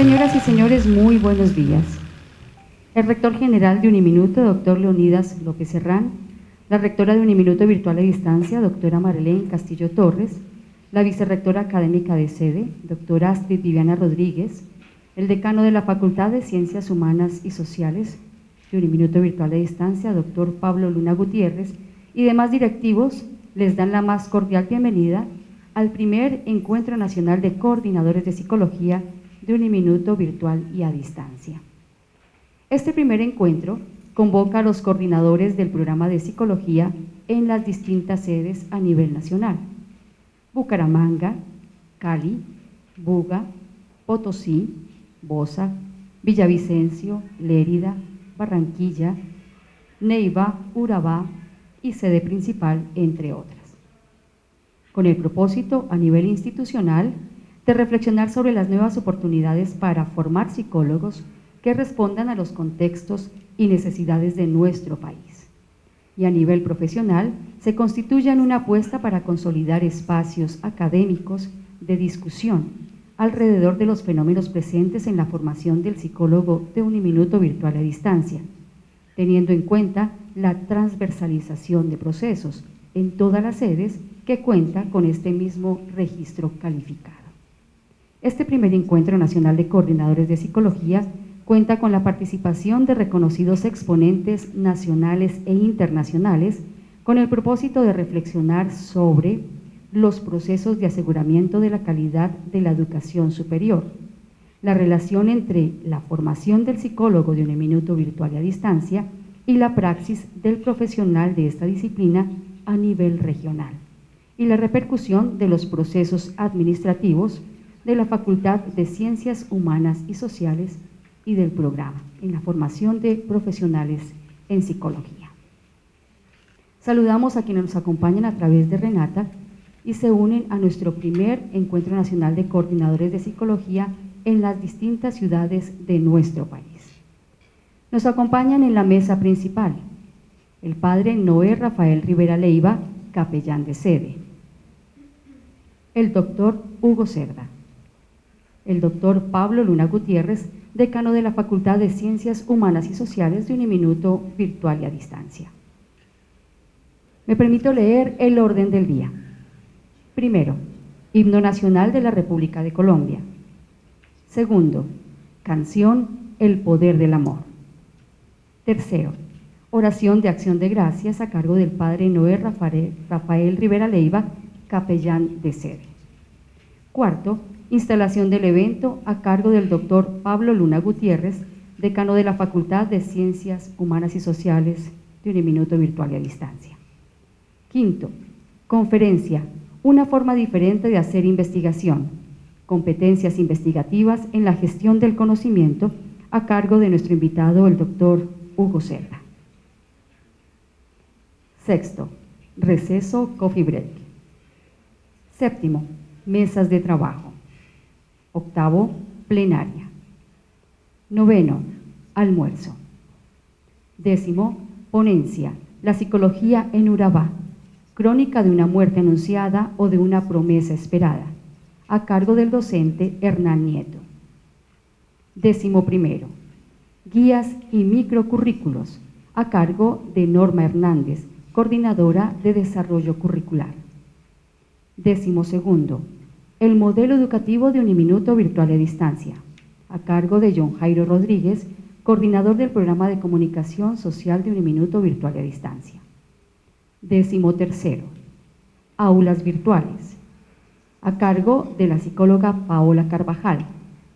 Señoras y señores, muy buenos días. El rector general de Uniminuto, doctor Leonidas López Serrán, la rectora de Uniminuto Virtual a Distancia, doctora Marilén Castillo Torres, la vicerrectora académica de sede, doctora Astrid Viviana Rodríguez, el decano de la Facultad de Ciencias Humanas y Sociales de Uniminuto Virtual a Distancia, doctor Pablo Luna Gutiérrez, y demás directivos les dan la más cordial bienvenida al primer Encuentro Nacional de Coordinadores de Psicología de Uniminuto Virtual y a Distancia. Este primer encuentro convoca a los coordinadores del programa de psicología en las distintas sedes a nivel nacional: Bucaramanga, Cali, Buga, Potosí, Bosa, Villavicencio, Lérida, Barranquilla, Neiva, Urabá y sede principal, entre otras, con el propósito a nivel institucional de reflexionar sobre las nuevas oportunidades para formar psicólogos que respondan a los contextos y necesidades de nuestro país. Y a nivel profesional se constituyan una apuesta para consolidar espacios académicos de discusión alrededor de los fenómenos presentes en la formación del psicólogo de Uniminuto Virtual a Distancia, teniendo en cuenta la transversalización de procesos en todas las sedes que cuenta con este mismo registro calificado. Este primer Encuentro Nacional de Coordinadores de Psicología cuenta con la participación de reconocidos exponentes nacionales e internacionales con el propósito de reflexionar sobre los procesos de aseguramiento de la calidad de la educación superior, la relación entre la formación del psicólogo de Uniminuto Virtual y a Distancia y la praxis del profesional de esta disciplina a nivel regional, y la repercusión de los procesos administrativos de la Facultad de Ciencias Humanas y Sociales y del programa en la formación de profesionales en psicología. Saludamos a quienes nos acompañan a través de Renata y se unen a nuestro primer Encuentro Nacional de Coordinadores de Psicología en las distintas ciudades de nuestro país. Nos acompañan en la mesa principal el padre Noé Rafael Rivera Leiva, capellán de sede, el doctor Hugo Cerda, el doctor Pablo Luna Gutiérrez, decano de la Facultad de Ciencias Humanas y Sociales de Uniminuto Virtual y a Distancia. Me permito leer el orden del día. Primero, Himno Nacional de la República de Colombia. Segundo, canción El Poder del Amor. Tercero, oración de acción de gracias a cargo del padre Noé Rafael Rivera Leiva, capellán de sede. Cuarto, instalación del evento a cargo del doctor Pablo Luna Gutiérrez, decano de la Facultad de Ciencias Humanas y Sociales de Uniminuto Virtual y a Distancia. Quinto, conferencia, una forma diferente de hacer investigación, competencias investigativas en la gestión del conocimiento, a cargo de nuestro invitado, el doctor Hugo Cerda. Sexto, receso coffee break. Séptimo, mesas de trabajo. Octavo, plenaria. Noveno, almuerzo. Décimo, ponencia, la psicología en Urabá, crónica de una muerte anunciada o de una promesa esperada, a cargo del docente Hernán Nieto. Décimo primero, guías y microcurrículos, a cargo de Norma Hernández, coordinadora de desarrollo curricular. Décimo segundo, el modelo educativo de Uniminuto Virtual a Distancia, a cargo de John Jairo Rodríguez, coordinador del programa de comunicación social de Uniminuto Virtual a Distancia. Décimo tercero, aulas virtuales, a cargo de la psicóloga Paola Carvajal,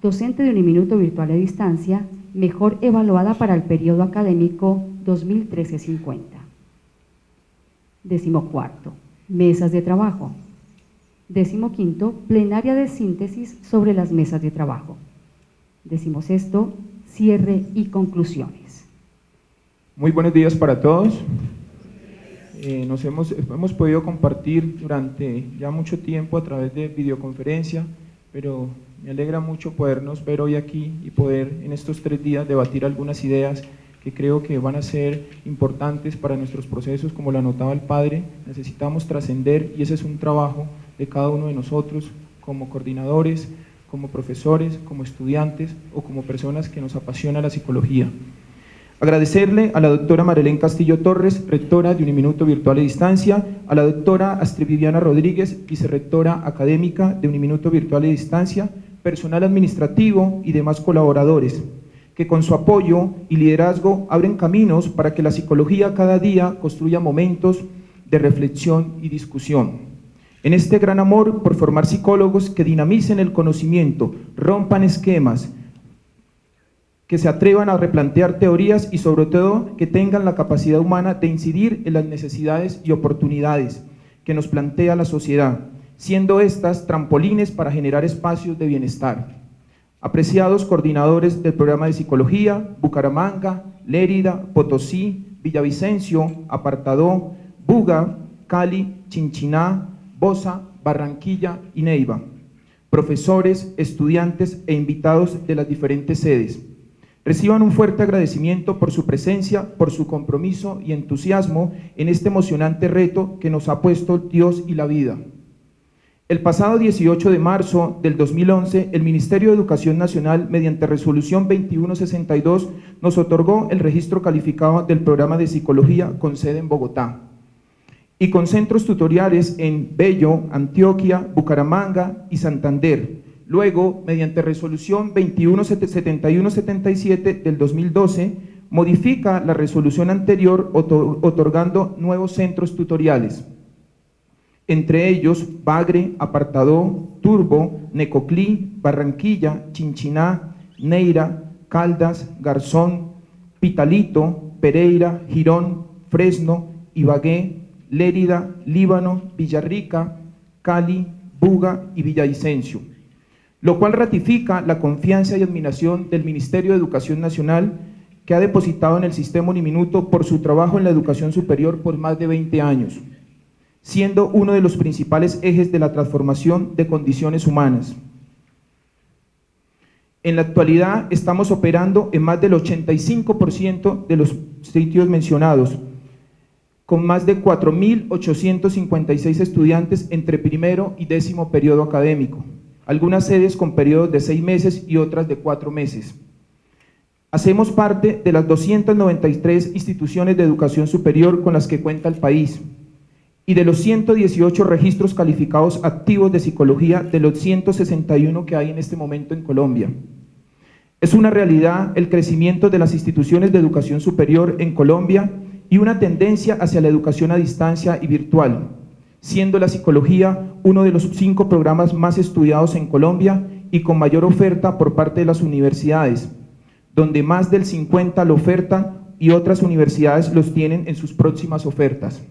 docente de Uniminuto Virtual a Distancia, mejor evaluada para el periodo académico 2013-50. Décimo cuarto, mesas de trabajo. Décimo quinto, plenaria de síntesis sobre las mesas de trabajo. Décimo sexto, cierre y conclusiones. Muy buenos días para todos. Hemos podido compartir durante ya mucho tiempo a través de videoconferencia, pero me alegra mucho podernos ver hoy aquí y poder en estos 3 días debatir algunas ideas que creo que van a ser importantes para nuestros procesos. Como lo anotaba el padre, necesitamos trascender y ese es un trabajo de cada uno de nosotros como coordinadores, como profesores, como estudiantes o como personas que nos apasiona la psicología. Agradecerle a la doctora Marilén Castillo Torres, rectora de Uniminuto Virtual a Distancia, a la doctora Astrid Viviana Rodríguez, vicerrectora académica de Uniminuto Virtual a Distancia, personal administrativo y demás colaboradores, que con su apoyo y liderazgo abren caminos para que la psicología cada día construya momentos de reflexión y discusión. En este gran amor por formar psicólogos que dinamicen el conocimiento, rompan esquemas, que se atrevan a replantear teorías y sobre todo que tengan la capacidad humana de incidir en las necesidades y oportunidades que nos plantea la sociedad, siendo estas trampolines para generar espacios de bienestar. Apreciados coordinadores del programa de psicología, Bucaramanga, Lérida, Potosí, Villavicencio, Apartadó, Buga, Cali, Chinchiná, Bosa, Barranquilla y Neiva, profesores, estudiantes e invitados de las diferentes sedes. Reciban un fuerte agradecimiento por su presencia, por su compromiso y entusiasmo en este emocionante reto que nos ha puesto Dios y la vida. El pasado 18 de marzo del 2011, el Ministerio de Educación Nacional, mediante resolución 2162, nos otorgó el registro calificado del programa de psicología con sede en Bogotá y con centros tutoriales en Bello, Antioquia, Bucaramanga y Santander. Luego, mediante resolución 217177 del 2012, modifica la resolución anterior otorgando nuevos centros tutoriales, entre ellos Bagre, Apartadó, Turbo, Necoclí, Barranquilla, Chinchiná, Neira, Caldas, Garzón, Pitalito, Pereira, Girón, Fresno, Ibagué, Lérida, Líbano, Villarrica, Cali, Buga y Villavicencio, lo cual ratifica la confianza y admiración del Ministerio de Educación Nacional que ha depositado en el sistema Uniminuto por su trabajo en la educación superior por más de 20 años, siendo uno de los principales ejes de la transformación de condiciones humanas. En la actualidad estamos operando en más del 85% de los sitios mencionados, con más de 4.856 estudiantes entre primero y 10º periodo académico, algunas sedes con periodos de 6 meses y otras de 4 meses. Hacemos parte de las 293 instituciones de educación superior con las que cuenta el país y de los 118 registros calificados activos de psicología de los 161 que hay en este momento en Colombia. Es una realidad el crecimiento de las instituciones de educación superior en Colombia y una tendencia hacia la educación a distancia y virtual, siendo la psicología uno de los 5 programas más estudiados en Colombia y con mayor oferta por parte de las universidades, donde más del 50% lo ofertan y otras universidades los tienen en sus próximas ofertas.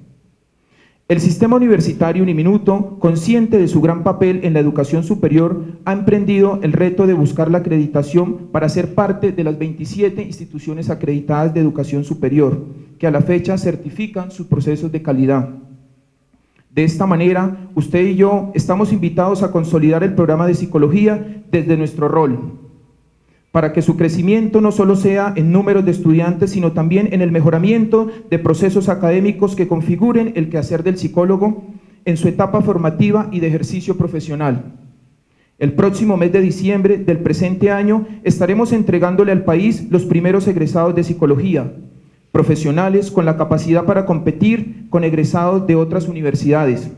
El sistema universitario Uniminuto, consciente de su gran papel en la educación superior, ha emprendido el reto de buscar la acreditación para ser parte de las 27 instituciones acreditadas de educación superior, que a la fecha certifican sus procesos de calidad. De esta manera, usted y yo estamos invitados a consolidar el programa de psicología desde nuestro rol, para que su crecimiento no solo sea en números de estudiantes, sino también en el mejoramiento de procesos académicos que configuren el quehacer del psicólogo en su etapa formativa y de ejercicio profesional. El próximo mes de diciembre del presente año estaremos entregándole al país los primeros egresados de psicología, profesionales con la capacidad para competir con egresados de otras universidades,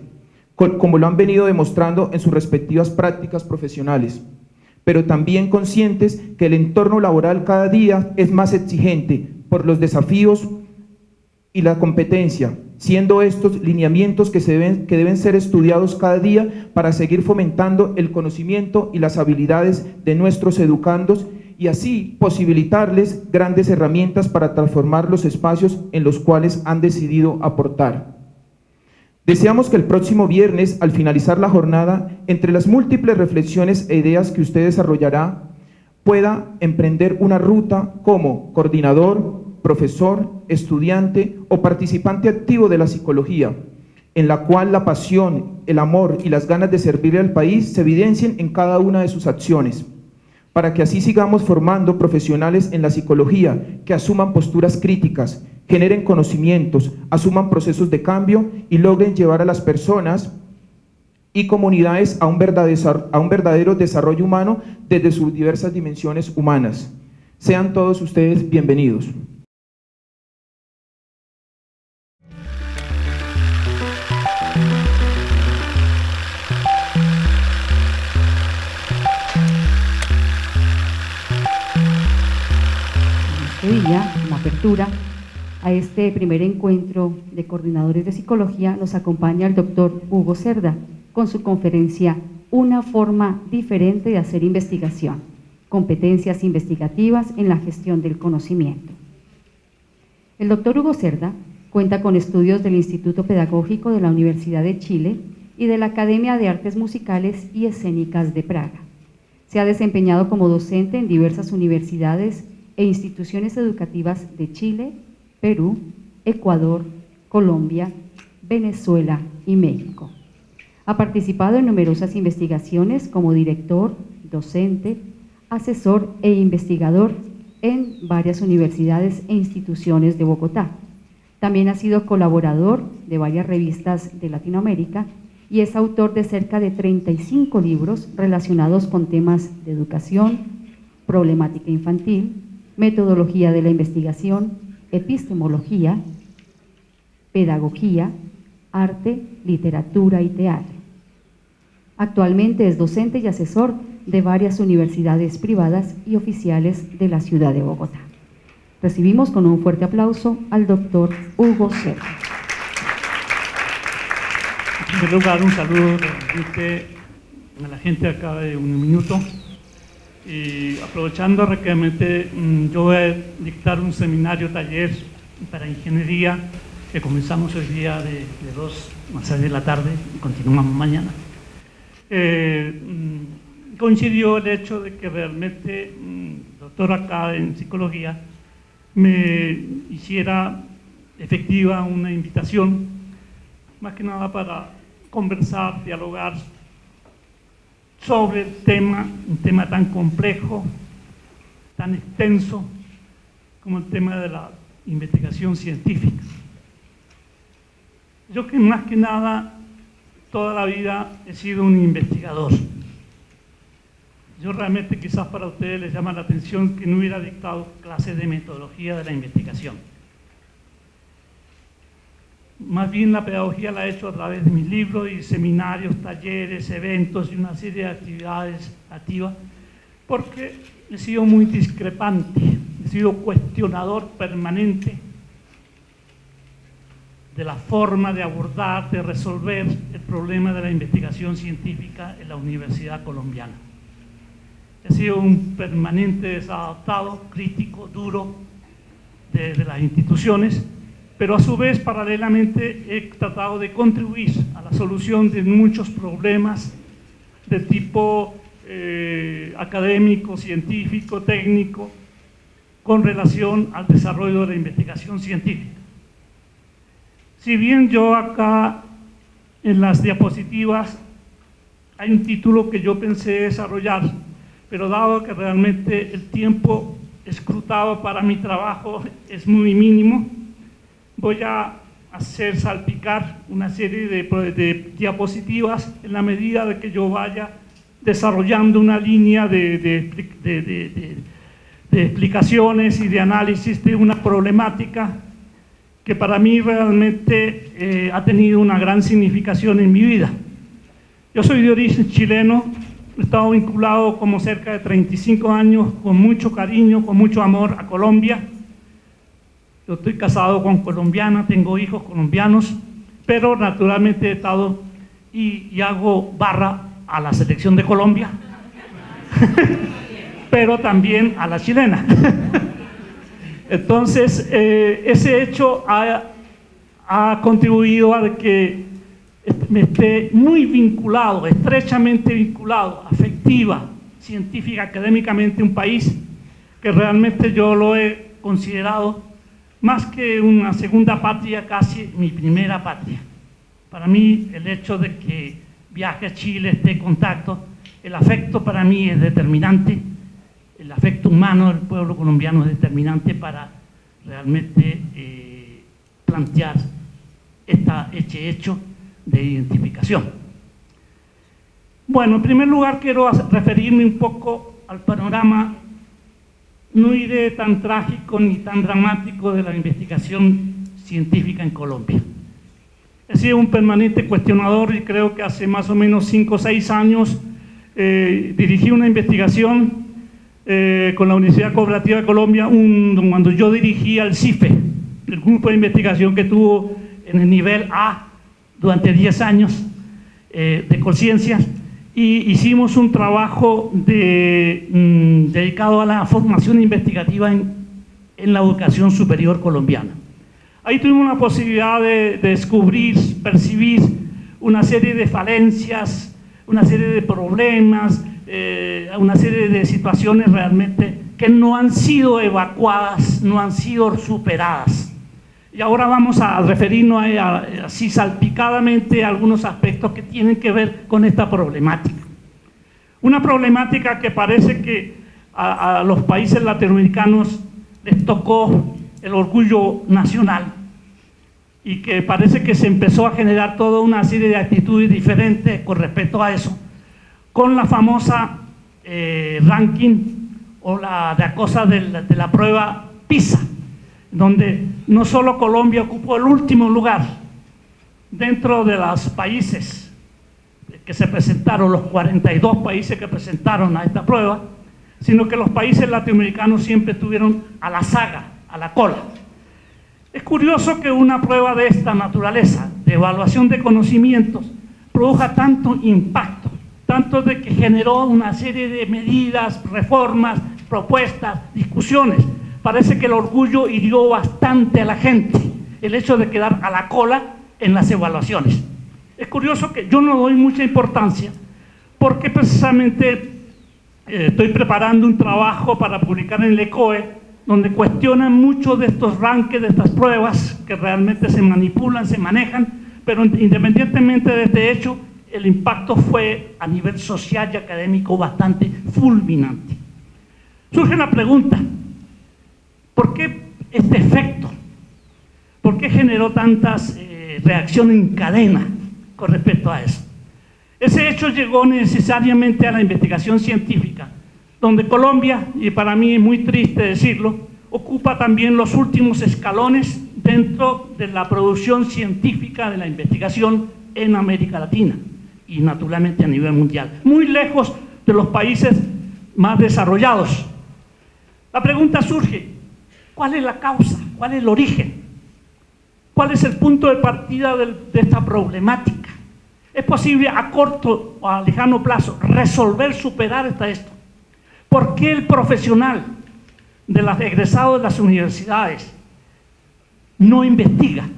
como lo han venido demostrando en sus respectivas prácticas profesionales, pero también conscientes que el entorno laboral cada día es más exigente por los desafíos y la competencia, siendo estos lineamientos que deben ser estudiados cada día para seguir fomentando el conocimiento y las habilidades de nuestros educandos y así posibilitarles grandes herramientas para transformar los espacios en los cuales han decidido aportar. Deseamos que el próximo viernes, al finalizar la jornada, entre las múltiples reflexiones e ideas que usted desarrollará, pueda emprender una ruta como coordinador, profesor, estudiante o participante activo de la psicología, en la cual la pasión, el amor y las ganas de servir al país se evidencien en cada una de sus acciones, para que así sigamos formando profesionales en la psicología que asuman posturas críticas, generen conocimientos, asuman procesos de cambio y logren llevar a las personas y comunidades a un verdadero desarrollo humano desde sus diversas dimensiones humanas. Sean todos ustedes bienvenidos. Este día, como apertura a este primer encuentro de coordinadores de psicología, nos acompaña el doctor Hugo Cerda con su conferencia Una forma diferente de hacer investigación, competencias investigativas en la gestión del conocimiento. El doctor Hugo Cerda cuenta con estudios del Instituto Pedagógico de la Universidad de Chile y de la Academia de Artes Musicales y Escénicas de Praga. Se ha desempeñado como docente en diversas universidades e instituciones educativas de Chile, Perú, Ecuador, Colombia, Venezuela y México. Ha participado en numerosas investigaciones como director, docente, asesor e investigador en varias universidades e instituciones de Bogotá. También ha sido colaborador de varias revistas de Latinoamérica y es autor de cerca de 35 libros relacionados con temas de educación, problemática infantil, metodología de la investigación, epistemología, pedagogía, arte, literatura y teatro. Actualmente es docente y asesor de varias universidades privadas y oficiales de la ciudad de Bogotá. Recibimos con un fuerte aplauso al doctor Hugo Cerda. En primer lugar, un saludo a la gente acá de Un Minuto. Y aprovechando rápidamente, yo voy a dictar un seminario taller para ingeniería que comenzamos hoy día de 2 a 6 de la tarde y continuamos mañana. Coincidió el hecho de que realmente doctor acá en psicología me hiciera efectiva una invitación, más que nada para conversar, dialogar sobre el tema, un tema tan complejo, tan extenso como el tema de la investigación científica. Yo que más que nada toda la vida he sido un investigador. Yo realmente quizás para ustedes les llama la atención que no hubiera dictado clases de metodología de la investigación. Más bien la pedagogía la he hecho a través de mis libros y seminarios, talleres, eventos y una serie de actividades activas, porque he sido muy discrepante, he sido cuestionador permanente de la forma de abordar, de resolver el problema de la investigación científica en la Universidad Colombiana. He sido un permanente desadaptado, crítico, duro de las instituciones, pero a su vez, paralelamente, he tratado de contribuir a la solución de muchos problemas de tipo académico, científico, técnico, con relación al desarrollo de la investigación científica. Si bien yo acá en las diapositivas hay un título que yo pensé desarrollar, pero dado que realmente el tiempo escrutado para mi trabajo es muy mínimo, voy a hacer salpicar una serie de diapositivas en la medida de que yo vaya desarrollando una línea de explicaciones y de análisis de una problemática que para mí realmente ha tenido una gran significación en mi vida. Yo soy de origen chileno, he estado vinculado como cerca de 35 años con mucho cariño, con mucho amor a Colombia. Yo estoy casado con colombiana, tengo hijos colombianos, pero naturalmente he estado y hago barra a la selección de Colombia, pero también a la chilena. Entonces, ese hecho ha contribuido a que me esté muy vinculado, estrechamente vinculado, afectiva, científica, académicamente, un país que realmente yo lo he considerado más que una segunda patria, casi mi primera patria. Para mí, el hecho de que viaje a Chile, esté en contacto, el afecto para mí es determinante, el afecto humano del pueblo colombiano es determinante para realmente plantear este hecho de identificación. Bueno, en primer lugar quiero referirme un poco al panorama, no diré tan trágico ni tan dramático, de la investigación científica en Colombia. He sido un permanente cuestionador y creo que hace más o menos 5 o 6 años dirigí una investigación con la Universidad Cooperativa de Colombia, cuando yo dirigía el CIFE, el grupo de investigación que tuvo en el nivel A durante 10 años de conciencia, y hicimos un trabajo dedicado a la formación investigativa en la educación superior colombiana. Ahí tuvimos la posibilidad de descubrir, percibir una serie de falencias, una serie de problemas, una serie de situaciones realmente que no han sido evacuadas, no han sido superadas. Y ahora vamos a referirnos así salpicadamente a algunos aspectos que tienen que ver con esta problemática. Una problemática que parece que a los países latinoamericanos les tocó el orgullo nacional y que parece que se empezó a generar toda una serie de actitudes diferentes con respecto a eso, con la famosa ranking o la cosa de la prueba PISA, donde no solo Colombia ocupó el último lugar dentro de los países que se presentaron, los 42 países que presentaron a esta prueba, sino que los países latinoamericanos siempre estuvieron a la saga, a la cola. Es curioso que una prueba de esta naturaleza, de evaluación de conocimientos, produzca tanto impacto, tanto de que generó una serie de medidas, reformas, propuestas, discusiones. Parece que el orgullo hirió bastante a la gente, el hecho de quedar a la cola en las evaluaciones. Es curioso que yo no doy mucha importancia, porque precisamente estoy preparando un trabajo para publicar en el ECOE, donde cuestionan mucho de estos rankings, de estas pruebas, que realmente se manipulan, se manejan, pero independientemente de este hecho, el impacto fue a nivel social y académico bastante fulminante. Surge la pregunta: ¿por qué este efecto? ¿Por qué generó tantas reacciones en cadena con respecto a eso? Ese hecho llegó necesariamente a la investigación científica, donde Colombia, y para mí es muy triste decirlo, ocupa también los últimos escalones dentro de la producción científica de la investigación en América Latina y naturalmente a nivel mundial, muy lejos de los países más desarrollados. La pregunta surge: ¿cuál es la causa? ¿Cuál es el origen? ¿Cuál es el punto de partida de esta problemática? ¿Es posible a corto o a lejano plazo resolver, superar esto? ¿Por qué el profesional de los egresados de las universidades no investiga?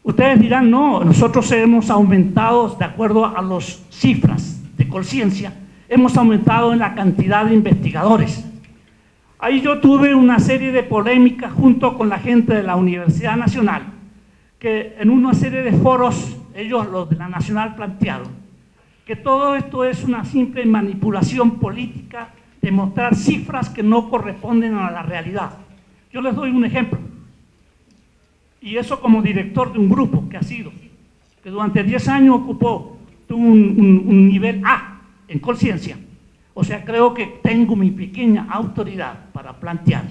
Ustedes dirán: no, nosotros hemos aumentado, de acuerdo a las cifras de conciencia, hemos aumentado en la cantidad de investigadores. Ahí yo tuve una serie de polémicas junto con la gente de la Universidad Nacional, que en una serie de foros, ellos, los de la Nacional, plantearon que todo esto es una simple manipulación política de mostrar cifras que no corresponden a la realidad. Yo les doy un ejemplo, y eso como director de un grupo que durante 10 años ocupó un nivel A en conciencia. O sea, creo que tengo mi pequeña autoridad para plantear,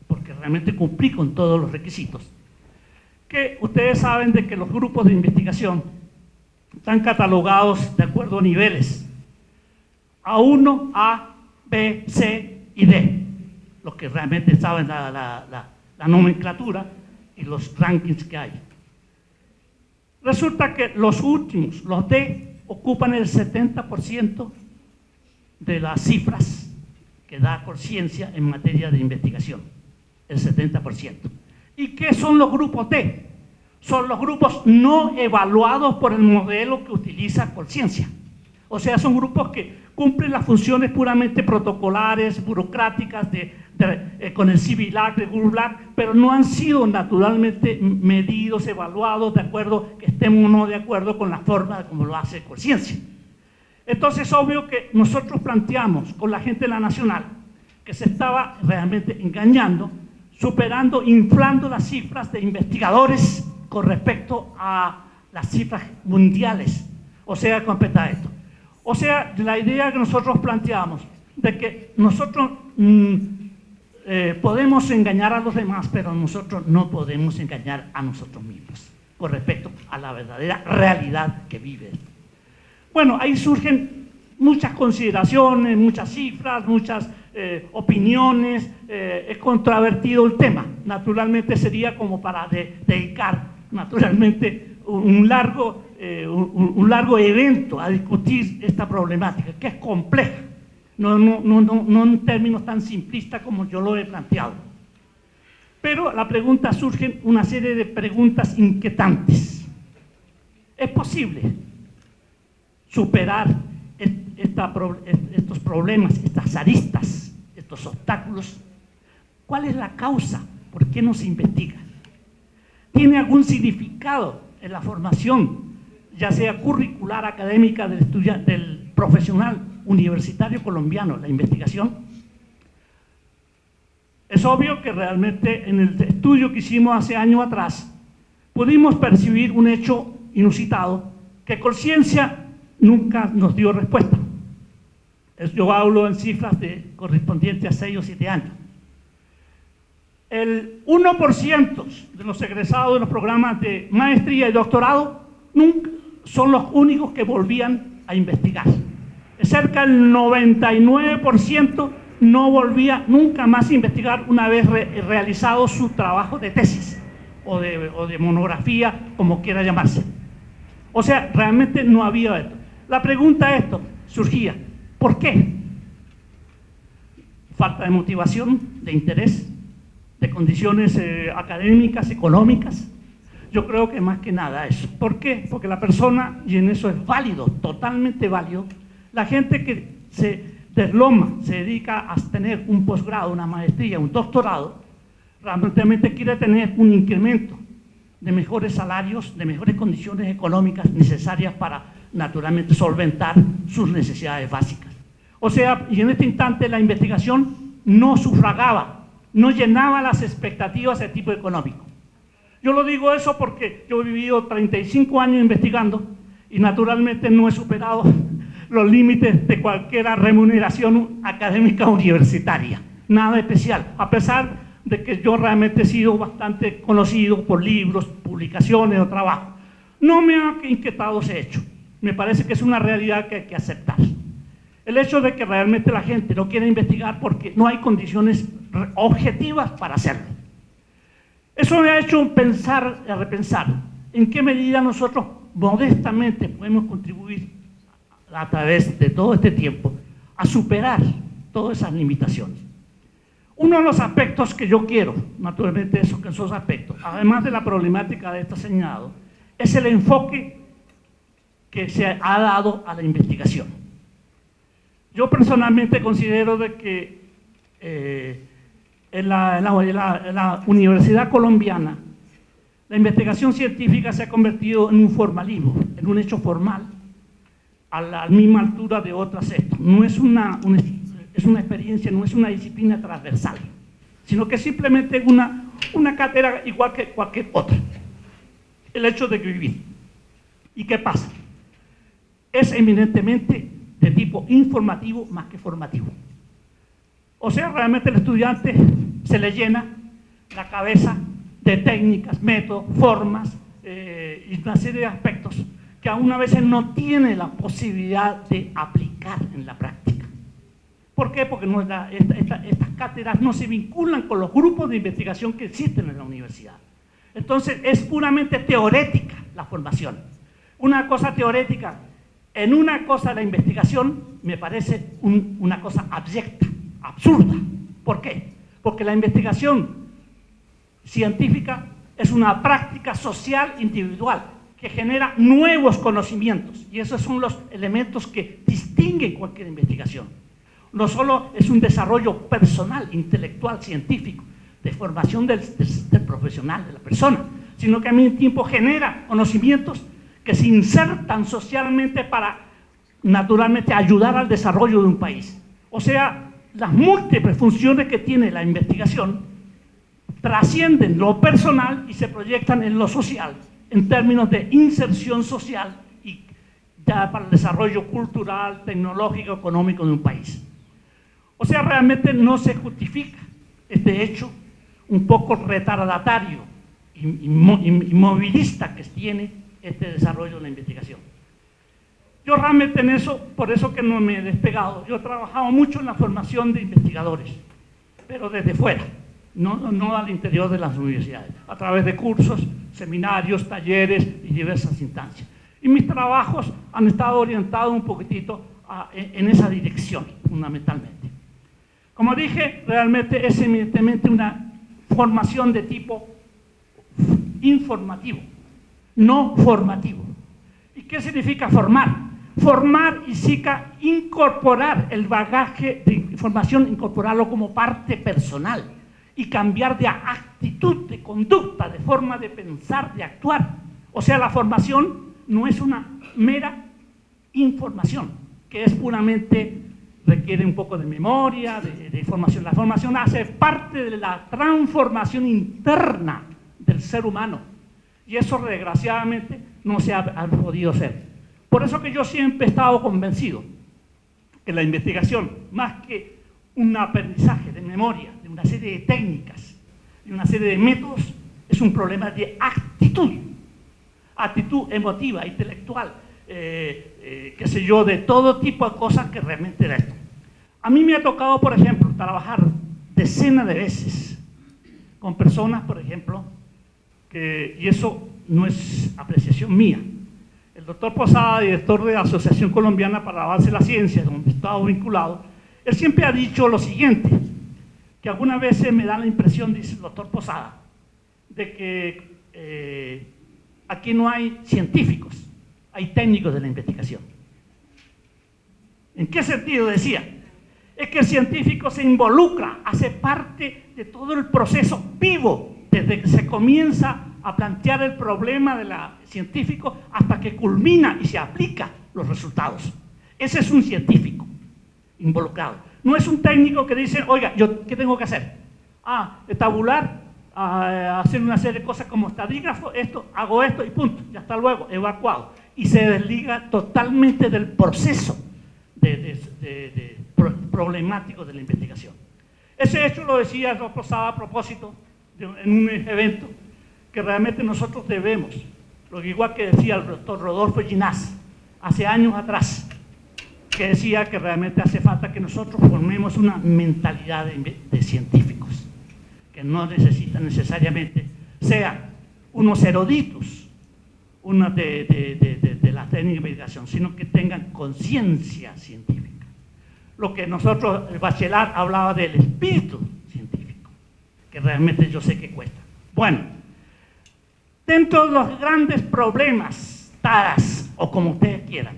porque realmente cumplí con todos los requisitos, que ustedes saben de que los grupos de investigación están catalogados de acuerdo a niveles: A1, A, B, C y D, los que realmente saben la nomenclatura y los rankings que hay. Resulta que los últimos, los D, ocupan el 70% de las cifras que da conciencia en materia de investigación, el 70%. ¿Y qué son los grupos T? Son los grupos no evaluados por el modelo que utiliza conciencia. O sea, son grupos que cumplen las funciones puramente protocolares, burocráticas, con el CIVILAC, de GURBLAC, pero no han sido naturalmente medidos, evaluados, de acuerdo, que estemos o no de acuerdo con la forma como lo hace conciencia. Entonces es obvio que nosotros planteamos con la gente de la Nacional que se estaba realmente engañando, superando, inflando las cifras de investigadores con respecto a las cifras mundiales. o sea, completa esto. O sea, la idea que nosotros planteamos, de que nosotros podemos engañar a los demás, pero nosotros no podemos engañar a nosotros mismos, con respecto a la verdadera realidad que vive. Bueno, ahí surgen muchas consideraciones, muchas cifras, muchas opiniones, es controvertido el tema. Naturalmente sería como para dedicar, naturalmente, un largo evento a discutir esta problemática, que es compleja, no en términos tan simplistas como yo lo he planteado. Pero la pregunta surge una serie de preguntas inquietantes. ¿Es posible superar estos problemas, estas aristas, estos obstáculos? ¿Cuál es la causa? ¿Por qué no se investiga? ¿Tiene algún significado en la formación, ya sea curricular, académica del profesional universitario colombiano, la investigación? Es obvio que realmente en el estudio que hicimos hace años atrás pudimos percibir un hecho inusitado que Conciencia nunca nos dio respuesta. Yo hablo en cifras correspondientes a 6 o 7 años. El 1% de los egresados de los programas de maestría y doctorado nunca son los únicos que volvían a investigar. Cerca del 99% no volvía nunca más a investigar una vez realizado su trabajo de tesis o de monografía, como quiera llamarse. O sea, realmente no había esto. La pregunta surgía, ¿por qué? Falta de motivación, de interés, de condiciones académicas, económicas. Yo creo que más que nada eso. ¿Por qué? Porque la persona, y en eso es válido, totalmente válido, la gente que se desloma, se dedica a tener un posgrado, una maestría, un doctorado, realmente quiere tener un incremento de mejores salarios, de mejores condiciones económicas necesarias para, naturalmente, solventar sus necesidades básicas. O sea, y en este instante la investigación no sufragaba, no llenaba las expectativas de tipo económico. Yo lo digo eso porque yo he vivido 35 años investigando y naturalmente no he superado los límites de cualquier remuneración académica universitaria, nada especial, a pesar de que yo realmente he sido bastante conocido por libros, publicaciones o trabajo. No me ha inquietado ese hecho, me parece que es una realidad que hay que aceptar. El hecho de que realmente la gente no quiere investigar porque no hay condiciones objetivas para hacerlo. Eso me ha hecho repensar en qué medida nosotros modestamente podemos contribuir a través de todo este tiempo a superar todas esas limitaciones. Uno de los aspectos que yo quiero, naturalmente esos aspectos, además de la problemática de esta señalado, es el enfoque que se ha dado a la investigación. Yo personalmente considero de que en la universidad colombiana la investigación científica se ha convertido en un formalismo, en un hecho formal, a la misma altura de otras. No es es una experiencia, no es una disciplina transversal, sino que simplemente es una cátedra igual que cualquier otra. El hecho de vivir. ¿Y qué pasa? Es eminentemente de tipo informativo más que formativo. O sea, realmente el estudiante se le llena la cabeza de técnicas, métodos, formas y una serie de aspectos que aún a veces no tiene la posibilidad de aplicar en la práctica. ¿Por qué? Porque estas cátedras no se vinculan con los grupos de investigación que existen en la universidad. Entonces es puramente teorética la formación. Una cosa teorética, en una cosa la investigación me parece una cosa abyecta, absurda. ¿Por qué? Porque la investigación científica es una práctica social individual que genera nuevos conocimientos, y esos son los elementos que distinguen cualquier investigación. No solo es un desarrollo personal, intelectual, científico, de formación del profesional, de la persona, sino que al mismo tiempo genera conocimientos que se insertan socialmente para, naturalmente, ayudar al desarrollo de un país. O sea, las múltiples funciones que tiene la investigación trascienden lo personal y se proyectan en lo social, en términos de inserción social y vital para el desarrollo cultural, tecnológico, económico de un país. O sea, realmente no se justifica este hecho un poco retardatario y inmovilista que tiene este desarrollo de la investigación. Yo realmente en eso, por eso que no me he despegado, yo he trabajado mucho en la formación de investigadores, pero desde fuera, no al interior de las universidades, a través de cursos, seminarios, talleres y diversas instancias. Y mis trabajos han estado orientados un poquitito en esa dirección, fundamentalmente. Como dije, realmente es evidentemente una formación de tipo informativo, no formativo. ¿Y qué significa formar? Formar significa incorporar el bagaje de información, incorporarlo como parte personal y cambiar de actitud, de conducta, de forma de pensar, de actuar. O sea, la formación no es una mera información, que es puramente, requiere un poco de memoria, de información. La formación hace parte de la transformación interna del ser humano. Y eso, desgraciadamente, no se ha podido hacer. Por eso que yo siempre he estado convencido que la investigación, más que un aprendizaje de memoria, de una serie de técnicas, de una serie de métodos, es un problema de actitud. Actitud emotiva, intelectual, qué sé yo, de todo tipo de cosas que realmente era esto. A mí me ha tocado, por ejemplo, trabajar decenas de veces con personas, por ejemplo, y eso no es apreciación mía. El doctor Posada, director de la Asociación Colombiana para el Avance de la Ciencia, donde he estado vinculado, él siempre ha dicho lo siguiente, que algunas veces me da la impresión, dice el doctor Posada, de que aquí no hay científicos, hay técnicos de la investigación. ¿En qué sentido? Decía, es que el científico se involucra, hace parte de todo el proceso vivo, desde que se comienza a plantear el problema del científico hasta que culmina y se aplica los resultados. Ese es un científico involucrado. No es un técnico que dice, oiga, ¿yo qué tengo que hacer? Tabular, hacer una serie de cosas como estadígrafo, hago esto y punto, ya está luego, evacuado. Y se desliga totalmente del proceso problemático de la investigación. Ese hecho lo decía el doctor Posada a propósito en un evento que realmente nosotros debemos, lo igual que decía el doctor Rodolfo Ginás hace años atrás, que decía que realmente hace falta que nosotros formemos una mentalidad de científicos, que no necesitan necesariamente sean unos eruditos, unos de la técnica de investigación, sino que tengan conciencia científica. Lo que nosotros, el Bachelard hablaba del espíritu científico, que realmente yo sé que cuesta. Bueno, dentro de los grandes problemas, taras, o como ustedes quieran,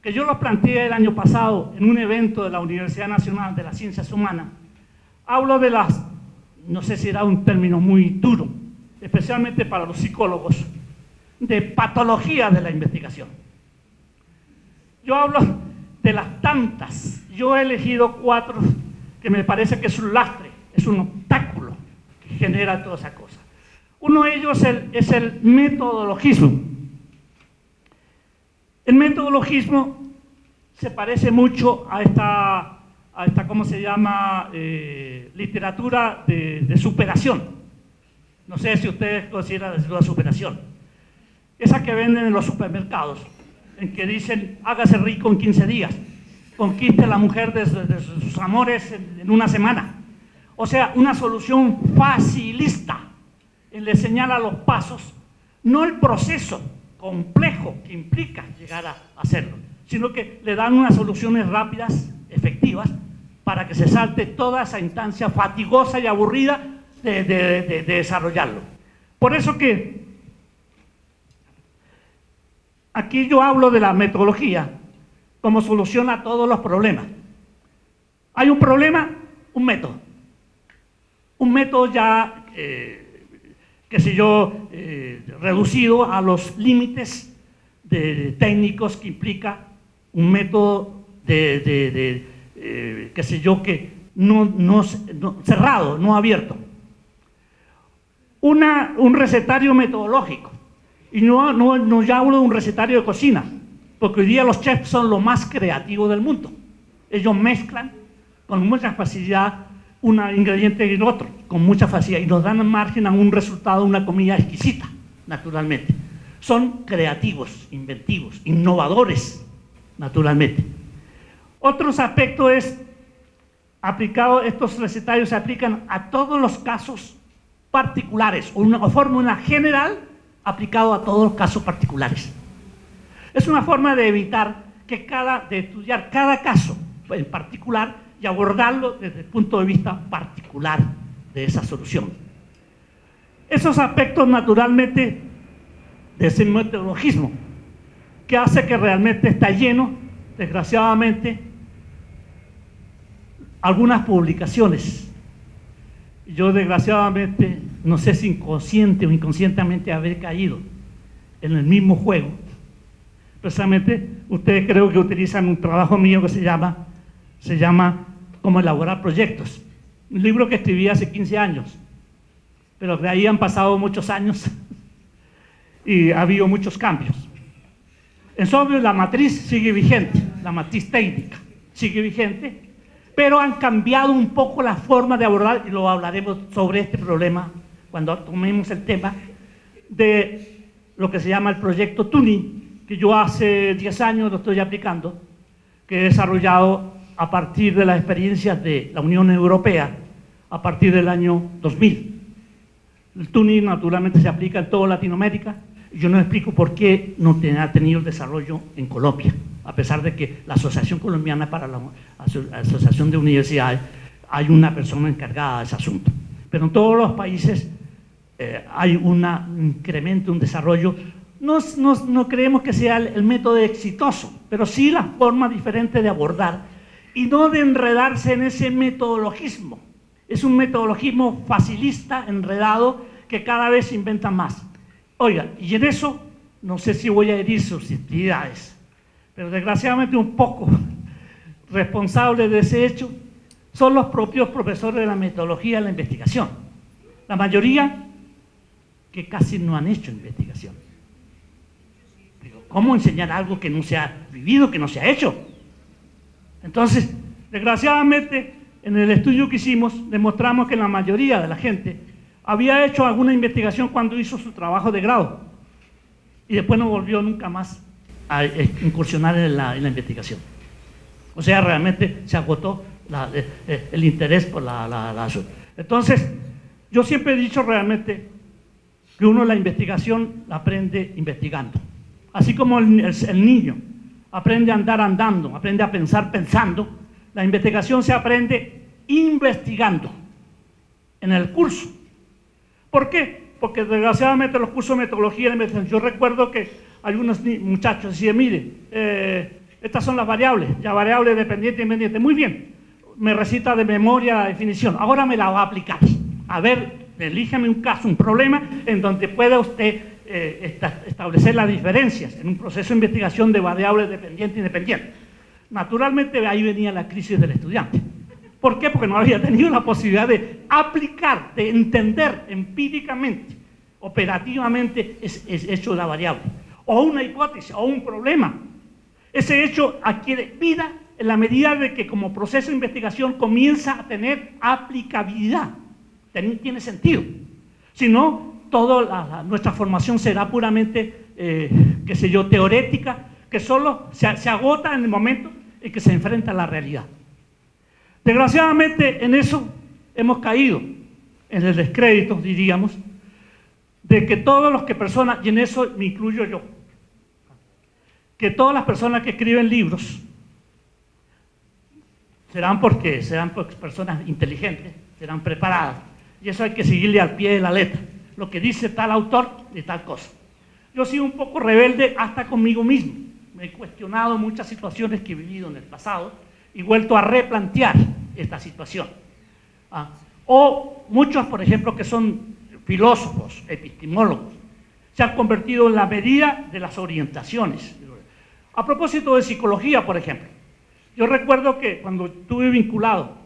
que yo los planteé el año pasado en un evento de la Universidad Nacional de las Ciencias Humanas, hablo de las, no sé si era un término muy duro, especialmente para los psicólogos, de patología de la investigación. Yo hablo de las tantas, yo he elegido 4 que me parece que es un lastre, es un obstáculo que genera toda esa cosa. Uno de ellos es el metodologismo. El metodologismo se parece mucho a esta ¿cómo se llama? Literatura de superación. No sé si ustedes consideran la superación. Esa que venden en los supermercados, en que dicen, hágase rico en 15 días, conquiste a la mujer de sus amores en una semana. O sea, una solución facilista. Le señala los pasos, no el proceso complejo que implica llegar a hacerlo, sino que le dan unas soluciones rápidas, efectivas, para que se salte toda esa instancia fatigosa y aburrida de desarrollarlo. Por eso que aquí yo hablo de la metodología como solución a todos los problemas. Hay un problema, un método. Un método ya, qué sé yo, reducido a los límites técnicos que implica un método qué sé yo, que no cerrado, no abierto. Un recetario metodológico. Y no ya hablo de un recetario de cocina, porque hoy día los chefs son lo más creativo del mundo. Ellos mezclan con mucha facilidad un ingrediente y el otro, con mucha facilidad, y nos dan margen a un resultado, una comida exquisita, naturalmente. Son creativos, inventivos, innovadores, naturalmente. Otros aspectos es, estos recetarios se aplican a todos los casos particulares, o forma una general aplicado a todos los casos particulares. Es una forma de evitar de estudiar cada caso en particular y abordarlo desde el punto de vista particular de esa solución. Esos aspectos naturalmente de ese metodologismo que hace que realmente está lleno, desgraciadamente, algunas publicaciones. Yo desgraciadamente, no sé si inconsciente o inconscientemente haber caído en el mismo juego. Precisamente, ustedes creo que utilizan un trabajo mío que se llama Cómo elaborar proyectos. Un libro que escribí hace 15 años, pero de ahí han pasado muchos años y ha habido muchos cambios. En sobre la matriz sigue vigente, la matriz técnica sigue vigente, pero han cambiado un poco la forma de abordar, y lo hablaremos sobre este problema cuando tomemos el tema de lo que se llama el proyecto Tuning, que yo hace 10 años lo estoy aplicando, que he desarrollado a partir de las experiencias de la Unión Europea a partir del año 2000. El Tuning naturalmente se aplica en toda Latinoamérica, y yo no explico por qué no ha tenido el desarrollo en Colombia, a pesar de que la Asociación Colombiana para la Asociación de Universidades hay una persona encargada de ese asunto. Pero en todos los países hay un incremento, un desarrollo. No creemos que sea el método exitoso, pero sí la forma diferente de abordar y no de enredarse en ese metodologismo. Es un metodologismo facilista, enredado, que cada vez se inventa más. Oiga, y en eso, no sé si voy a herir susceptibilidades, pero desgraciadamente un poco responsables de ese hecho son los propios profesores de la metodología de la investigación. La mayoría que casi no han hecho investigación. ¿Cómo enseñar algo que no se ha vivido, que no se ha hecho? Entonces, desgraciadamente, en el estudio que hicimos, demostramos que la mayoría de la gente había hecho alguna investigación cuando hizo su trabajo de grado y después no volvió nunca más a incursionar en la investigación. O sea, realmente se agotó el interés por la. Entonces, yo siempre he dicho realmente que uno la investigación la aprende investigando. Así como el niño aprende a andar andando, aprende a pensar pensando, la investigación se aprende investigando en el curso. ¿Por qué? Porque desgraciadamente los cursos de metodología de la investigación, yo recuerdo que algunos muchachos decían, mire, estas son las variables, ya variable dependiente e independiente. Muy bien, me recita de memoria la definición, ahora me la va a aplicar. A ver, elíjame un caso, un problema en donde pueda usted establecer las diferencias en un proceso de investigación de variables dependiente e independiente. Naturalmente ahí venía la crisis del estudiante. ¿Por qué? Porque no había tenido la posibilidad de aplicar, de entender empíricamente, operativamente ese hecho de la variable, o una hipótesis, o un problema. Ese hecho adquiere vida en la medida de que como proceso de investigación comienza a tener aplicabilidad. Tiene sentido. Si no, toda nuestra formación será puramente, qué sé yo, teorética, que solo se agota en el momento en que se enfrenta a la realidad. Desgraciadamente en eso hemos caído, en el descrédito, diríamos, de que todos los que personas, y en eso me incluyo yo, que todas las personas que escriben libros serán personas inteligentes, serán preparadas, y eso hay que seguirle al pie de la letra, lo que dice tal autor de tal cosa. Yo he sido un poco rebelde hasta conmigo mismo, me he cuestionado muchas situaciones que he vivido en el pasado y vuelto a replantear esta situación. O muchos, por ejemplo, que son filósofos, epistemólogos, se han convertido en la medida de las orientaciones. A propósito de psicología, por ejemplo, yo recuerdo que cuando estuve vinculado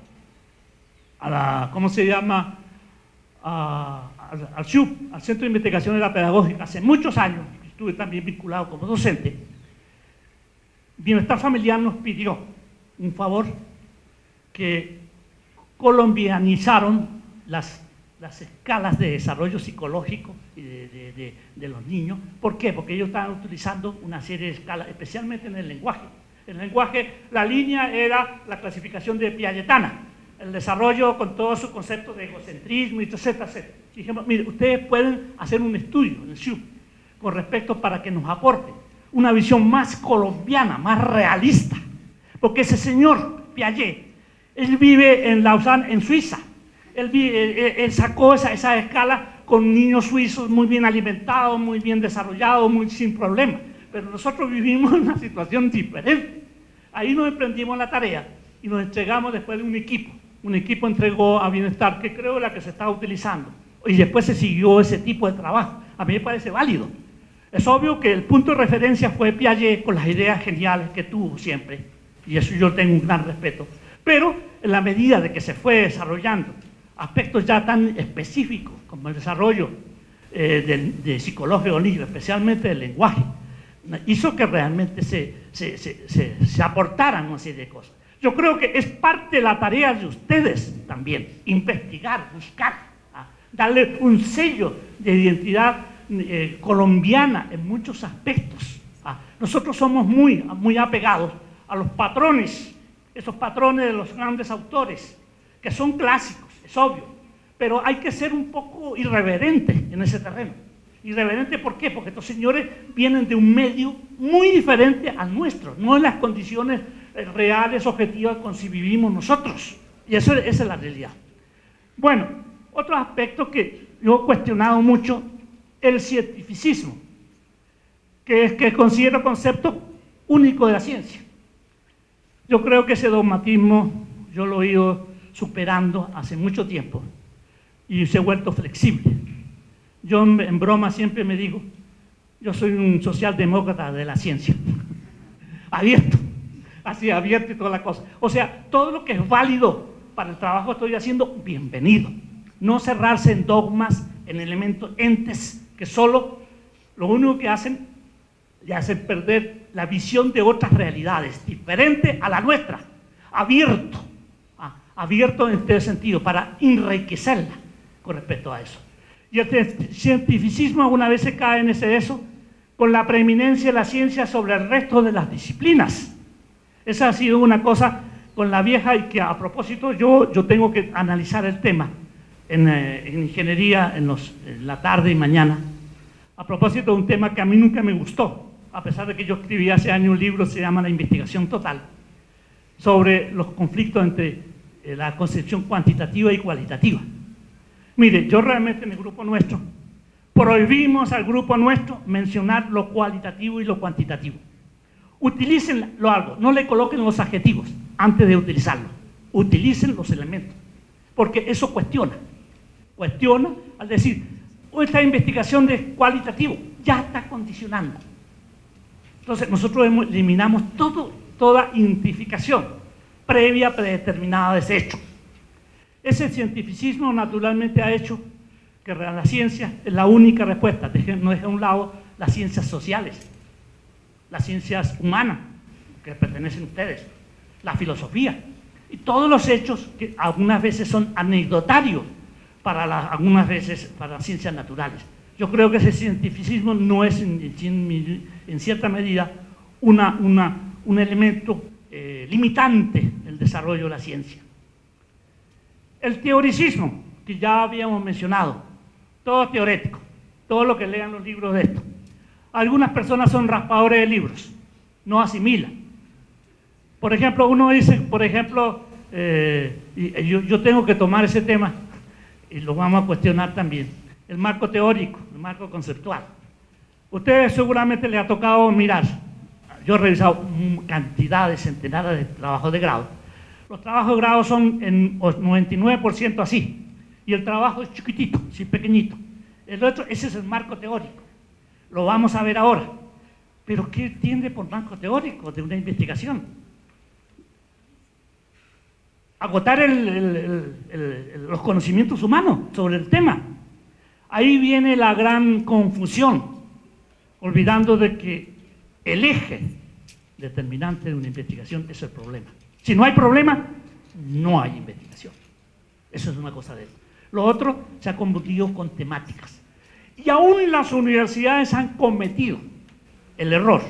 a la, ¿cómo se llama?, al CIUP, al Centro de Investigación de la Pedagógica, hace muchos años, estuve también vinculado como docente, Bienestar Familiar nos pidió un favor, que colombianizaron las escalas de desarrollo psicológico de los niños. ¿Por qué? Porque ellos estaban utilizando una serie de escalas, especialmente en el lenguaje. El lenguaje, la línea era la clasificación de Piagetana, el desarrollo con todo su concepto de egocentrismo, etcétera, etcétera. Dijimos, mire, ustedes pueden hacer un estudio en el SIU con respecto para que nos aporte una visión más colombiana, más realista, porque ese señor Piaget, él vive en Lausanne, en Suiza. Él sacó esa escala con niños suizos muy bien alimentados, muy bien desarrollados, muy sin problemas. Pero nosotros vivimos en una situación diferente. Ahí nos emprendimos la tarea y nos entregamos después de un equipo. Un equipo entregó a Bienestar, que creo es la que se estaba utilizando. Y después se siguió ese tipo de trabajo. A mí me parece válido. Es obvio que el punto de referencia fue Piaget con las ideas geniales que tuvo siempre. Y eso yo tengo un gran respeto. Pero en la medida de que se fue desarrollando aspectos ya tan específicos como el desarrollo de psicología del niño, especialmente del lenguaje, hizo que realmente se aportaran una serie de cosas. Yo creo que es parte de la tarea de ustedes también, investigar, buscar, darle un sello de identidad colombiana en muchos aspectos. Nosotros somos muy apegados a los patrones, esos patrones de los grandes autores, que son clásicos, es obvio, pero hay que ser un poco irreverente en ese terreno. Irreverente, ¿por qué? Porque estos señores vienen de un medio muy diferente al nuestro, no en las condiciones reales, objetivas con si vivimos nosotros. Y esa es la realidad. Bueno, otro aspecto que yo he cuestionado mucho, el cientificismo, que considero concepto único de la ciencia. Yo creo que ese dogmatismo yo lo he ido superando hace mucho tiempo y se ha vuelto flexible. Yo en broma siempre me digo, yo soy un socialdemócrata de la ciencia, abierto, así abierto y toda la cosa. O sea, todo lo que es válido para el trabajo que estoy haciendo, bienvenido. No cerrarse en dogmas, en elementos, entes que solo lo único que hacen es hacer perder la visión de otras realidades, diferente a la nuestra, abierto, abierto en este sentido, para enriquecerla con respecto a eso. Y el cientificismo alguna vez se cae en eso, con la preeminencia de la ciencia sobre el resto de las disciplinas. Esa ha sido una cosa con la vieja, y que a propósito yo tengo que analizar el tema en ingeniería en la tarde y mañana, a propósito de un tema que a mí nunca me gustó, a pesar de que yo escribí hace años un libro, se llama La investigación total, sobre los conflictos entre la concepción cuantitativa y cualitativa. Mire, yo realmente en el grupo nuestro prohibimos al grupo nuestro mencionar lo cualitativo y lo cuantitativo. Utilícenlo algo, no le coloquen los adjetivos antes de utilizarlo, utilicen los elementos, porque eso cuestiona al decir, esta investigación de cualitativo ya está condicionando. Entonces nosotros eliminamos toda identificación previa, predeterminada de ese hecho. Ese cientificismo naturalmente ha hecho que la ciencia es la única respuesta, no deja a un lado las ciencias sociales, las ciencias humanas, que pertenecen a ustedes, la filosofía, y todos los hechos que algunas veces son anecdotarios algunas veces para las ciencias naturales. Yo creo que ese cientificismo no es en cierta medida un elemento limitante del desarrollo de la ciencia. El teoricismo, que ya habíamos mencionado, todo teorético, todo lo que lean los libros de esto. Algunas personas son raspadores de libros, no asimilan. Por ejemplo, uno dice, yo tengo que tomar ese tema y lo vamos a cuestionar también, el marco teórico, el marco conceptual. Ustedes seguramente les ha tocado mirar, yo he revisado cantidades, centenares de trabajos de grado. Los trabajos de grado son en 99% así, y el trabajo es chiquitito, sí, pequeñito. El otro, ese es el marco teórico, lo vamos a ver ahora. Pero ¿qué entiende por marco teórico de una investigación? Agotar los conocimientos humanos sobre el tema. Ahí viene la gran confusión, olvidando de que el eje determinante de una investigación es el problema. Si no hay problema, no hay investigación. Eso es una cosa de él. Lo otro se ha convertido con temáticas. Y aún las universidades han cometido el error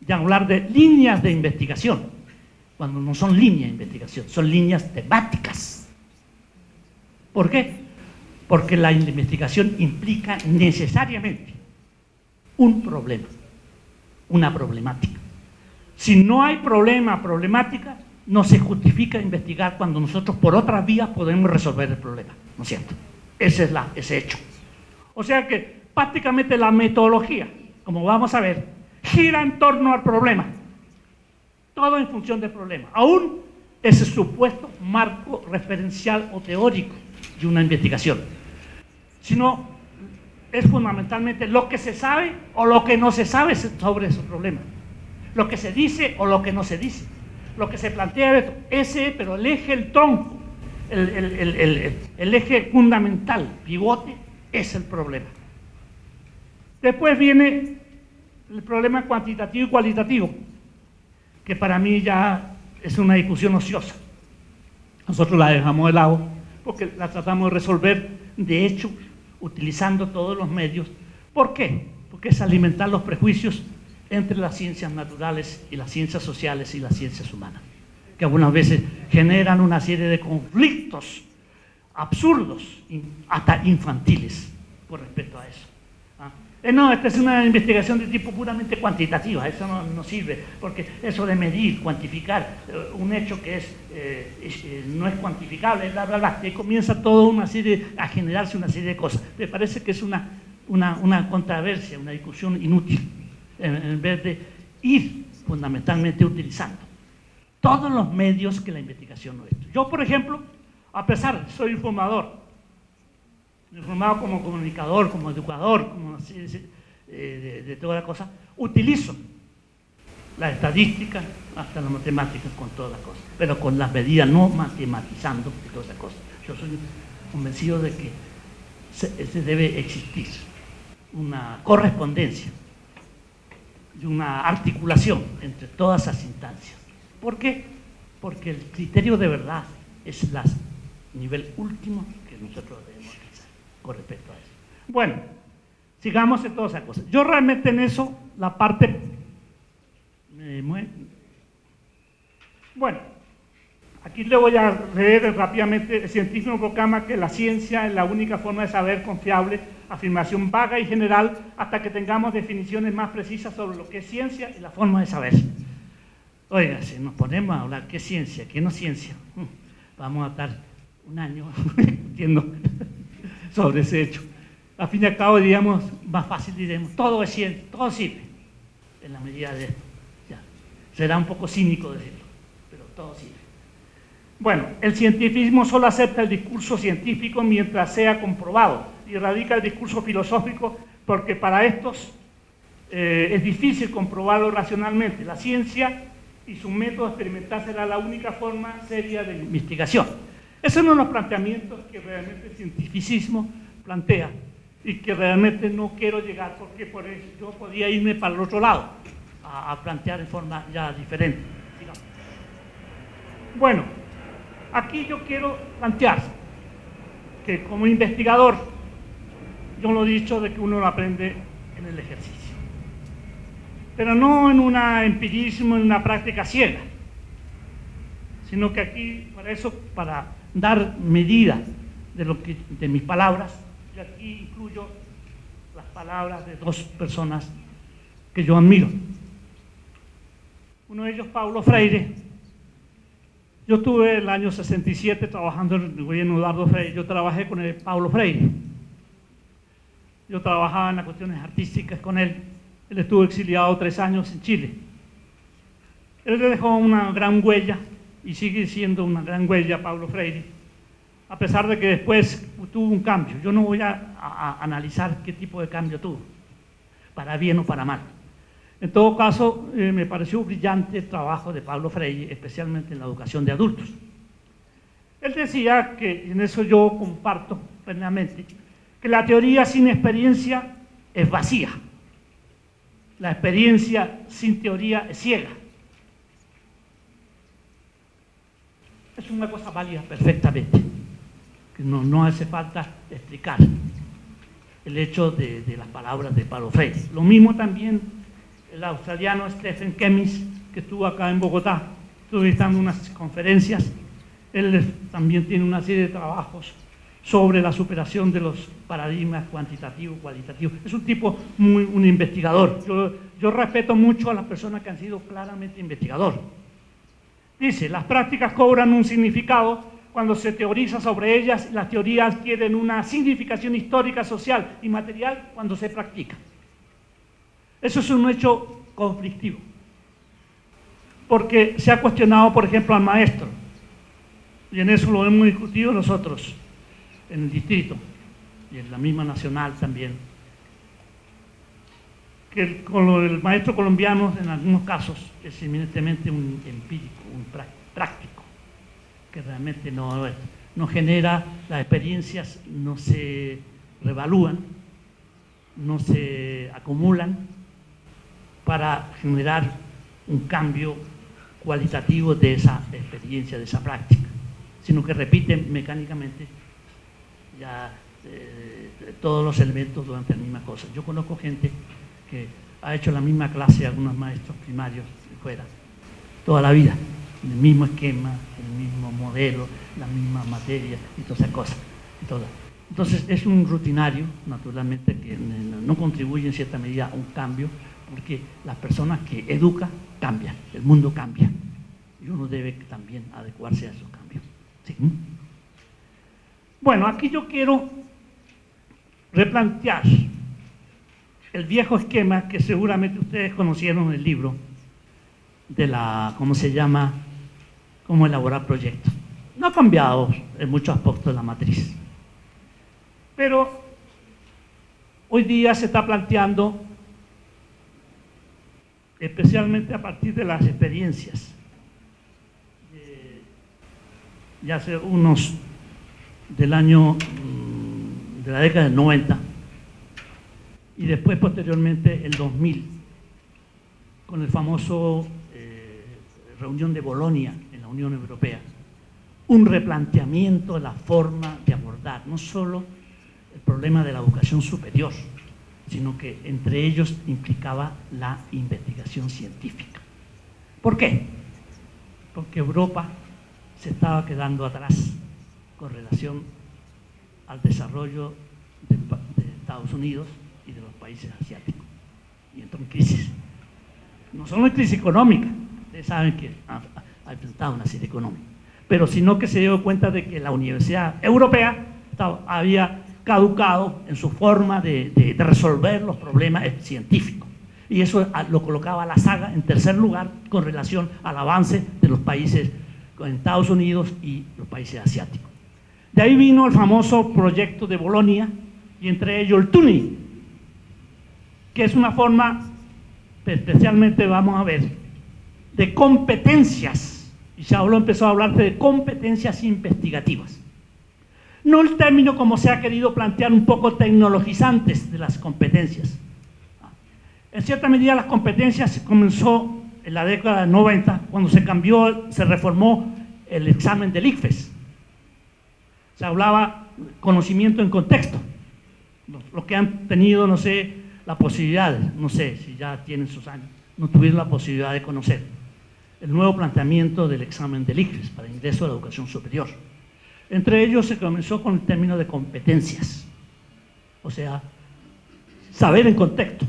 de hablar de líneas de investigación, cuando no son líneas de investigación, son líneas temáticas. ¿Por qué? Porque la investigación implica necesariamente un problema, una problemática. Si no hay problema, problemática, no se justifica investigar cuando nosotros por otras vías podemos resolver el problema, ¿no es cierto? Ese es ese hecho. O sea que prácticamente la metodología, como vamos a ver, gira en torno al problema. Todo en función del problema. Aún ese supuesto marco referencial o teórico de una investigación. Sino es fundamentalmente lo que se sabe o lo que no se sabe sobre esos problemas. Lo que se dice o lo que no se dice. Lo que se plantea, pero el eje, el tronco, el eje fundamental, pivote, es el problema. Después viene el problema cuantitativo y cualitativo, que para mí ya es una discusión ociosa. Nosotros la dejamos de lado porque la tratamos de resolver, de hecho, utilizando todos los medios. ¿Por qué? Porque es alimentar los prejuicios entre las ciencias naturales y las ciencias sociales y las ciencias humanas, que algunas veces generan una serie de conflictos absurdos, hasta infantiles, con respecto a eso. No, esta es una investigación de tipo puramente cuantitativa, eso no sirve, porque eso de medir, cuantificar un hecho que no es cuantificable, bla, bla, bla, que comienza toda una serie, a generarse una serie de cosas. Me parece que es una controversia, una discusión inútil, en vez de ir fundamentalmente utilizando todos los medios que la investigación nuestra. Yo, por ejemplo, a pesar, soy informador, formado como comunicador, como educador, como de toda la cosa, utilizo la estadística hasta la matemática con todas las cosas, pero con las medidas, no matematizando y todas las cosas. Yo soy convencido de que se debe existir una correspondencia y una articulación entre todas esas instancias. ¿Por qué? Porque el criterio de verdad es el nivel último que nosotros debemos utilizar con respecto a eso. Bueno, sigamos en todas esas cosas. Yo realmente en eso, la parte... Bueno, aquí le voy a leer rápidamente. El científico proclama que la ciencia es la única forma de saber confiable, afirmación vaga y general, hasta que tengamos definiciones más precisas sobre lo que es ciencia y la forma de saber. Oiga, si nos ponemos a hablar qué es ciencia, qué no es ciencia, vamos a estar un año discutiendo sobre ese hecho. Al fin y al cabo, diríamos, más fácil diremos, todo es ciencia, todo sirve, en la medida de esto. Ya. Será un poco cínico decirlo, pero todo sirve. Bueno, el cientificismo solo acepta el discurso científico mientras sea comprobado y radica el discurso filosófico porque para estos es difícil comprobarlo racionalmente. La ciencia y su método experimental será la única forma seria de investigación. Esos son los planteamientos que realmente el cientificismo plantea y que realmente no quiero llegar porque por eso yo podía irme para el otro lado a plantear en forma ya diferente. Digamos. Bueno, aquí yo quiero plantear que como investigador, yo lo he dicho de que uno lo aprende en el ejercicio, pero no en un empirismo, en una práctica ciega, sino que aquí, para eso, para dar medida de mis palabras, yo aquí incluyo las palabras de dos personas que yo admiro. Uno de ellos, Paulo Freire. Yo estuve el año 67 trabajando en el gobierno de Eduardo Freire. Yo trabajé con Paulo Freire. Yo trabajaba en las cuestiones artísticas con él. Él estuvo exiliado 3 años en Chile. Él le dejó una gran huella y sigue siendo una gran huella Paulo Freire, a pesar de que después tuvo un cambio. Yo no voy a analizar qué tipo de cambio tuvo, para bien o para mal. En todo caso, me pareció brillante el trabajo de Paulo Freire, especialmente en la educación de adultos. Él decía que, en eso yo comparto plenamente, que la teoría sin experiencia es vacía. la experiencia sin teoría es ciega. Es una cosa válida perfectamente, que no hace falta explicar el hecho de las palabras de Paulo Freire. Lo mismo también el australiano Stephen Kemis, que estuvo acá en Bogotá, estuve dando unas conferencias. Él también tiene una serie de trabajos sobre la superación de los paradigmas cuantitativos, cualitativos. Es un tipo un investigador. Yo respeto mucho a las personas que han sido claramente investigadores. Dice, las prácticas cobran un significado cuando se teoriza sobre ellas, y las teorías adquieren una significación histórica, social y material cuando se practica. Eso es un hecho conflictivo, porque se ha cuestionado, por ejemplo, al maestro, y en eso lo hemos discutido nosotros en el distrito y en la misma nacional también, que el maestro colombiano en algunos casos es eminentemente un empírico, un práctico, que realmente no genera, las experiencias no se revalúan, no se acumulan para generar un cambio cualitativo de esa experiencia, de esa práctica, sino que repiten mecánicamente ya todos los elementos durante la misma cosa. Yo conozco gente que ha hecho la misma clase, algunos maestros primarios fuera, toda la vida, el mismo esquema, el mismo modelo, la misma materia y todas esas cosas. Entonces es un rutinario, naturalmente, que no contribuye en cierta medida a un cambio, porque las personas que educan cambian, el mundo cambia, y uno debe también adecuarse a esos cambios. ¿Sí? Bueno, aquí yo quiero replantear el viejo esquema que seguramente ustedes conocieron en el libro de ¿cómo se llama? Cómo elaborar proyectos. No ha cambiado en muchos aspectos de la matriz, pero hoy día se está planteando, especialmente a partir de las experiencias, ya hace unos del año, de la década del 90, y después posteriormente el 2000, con el famoso reunión de Bolonia en la Unión Europea, un replanteamiento de la forma de abordar no solo el problema de la educación superior, sino que entre ellos implicaba la investigación científica. ¿Por qué? Porque Europa se estaba quedando atrás con relación al desarrollo de Estados Unidos y de los países asiáticos, y entró en crisis. No solo en crisis económica, ustedes saben que ha enfrentado una crisis económica, pero sino que se dio cuenta de que la Universidad Europea había caducado en su forma de resolver los problemas científicos, y eso lo colocaba a la saga en tercer lugar con relación al avance de los países en Estados Unidos y los países asiáticos. De ahí vino el famoso proyecto de Bolonia, y entre ellos el Turing, que es una forma, especialmente vamos a ver, de competencias, y se empezó a hablar de competencias investigativas. No el término como se ha querido plantear un poco tecnologizantes de las competencias. En cierta medida las competencias se comenzó en la década del 90, cuando se reformó el examen del ICFES. Se hablaba conocimiento en contexto. Los que han tenido, no sé, la posibilidad, no sé si ya tienen sus años, no tuvieron la posibilidad de conocer el nuevo planteamiento del examen del ICFES para ingreso a la educación superior. Entre ellos se comenzó con el término de competencias, o sea, saber en contexto.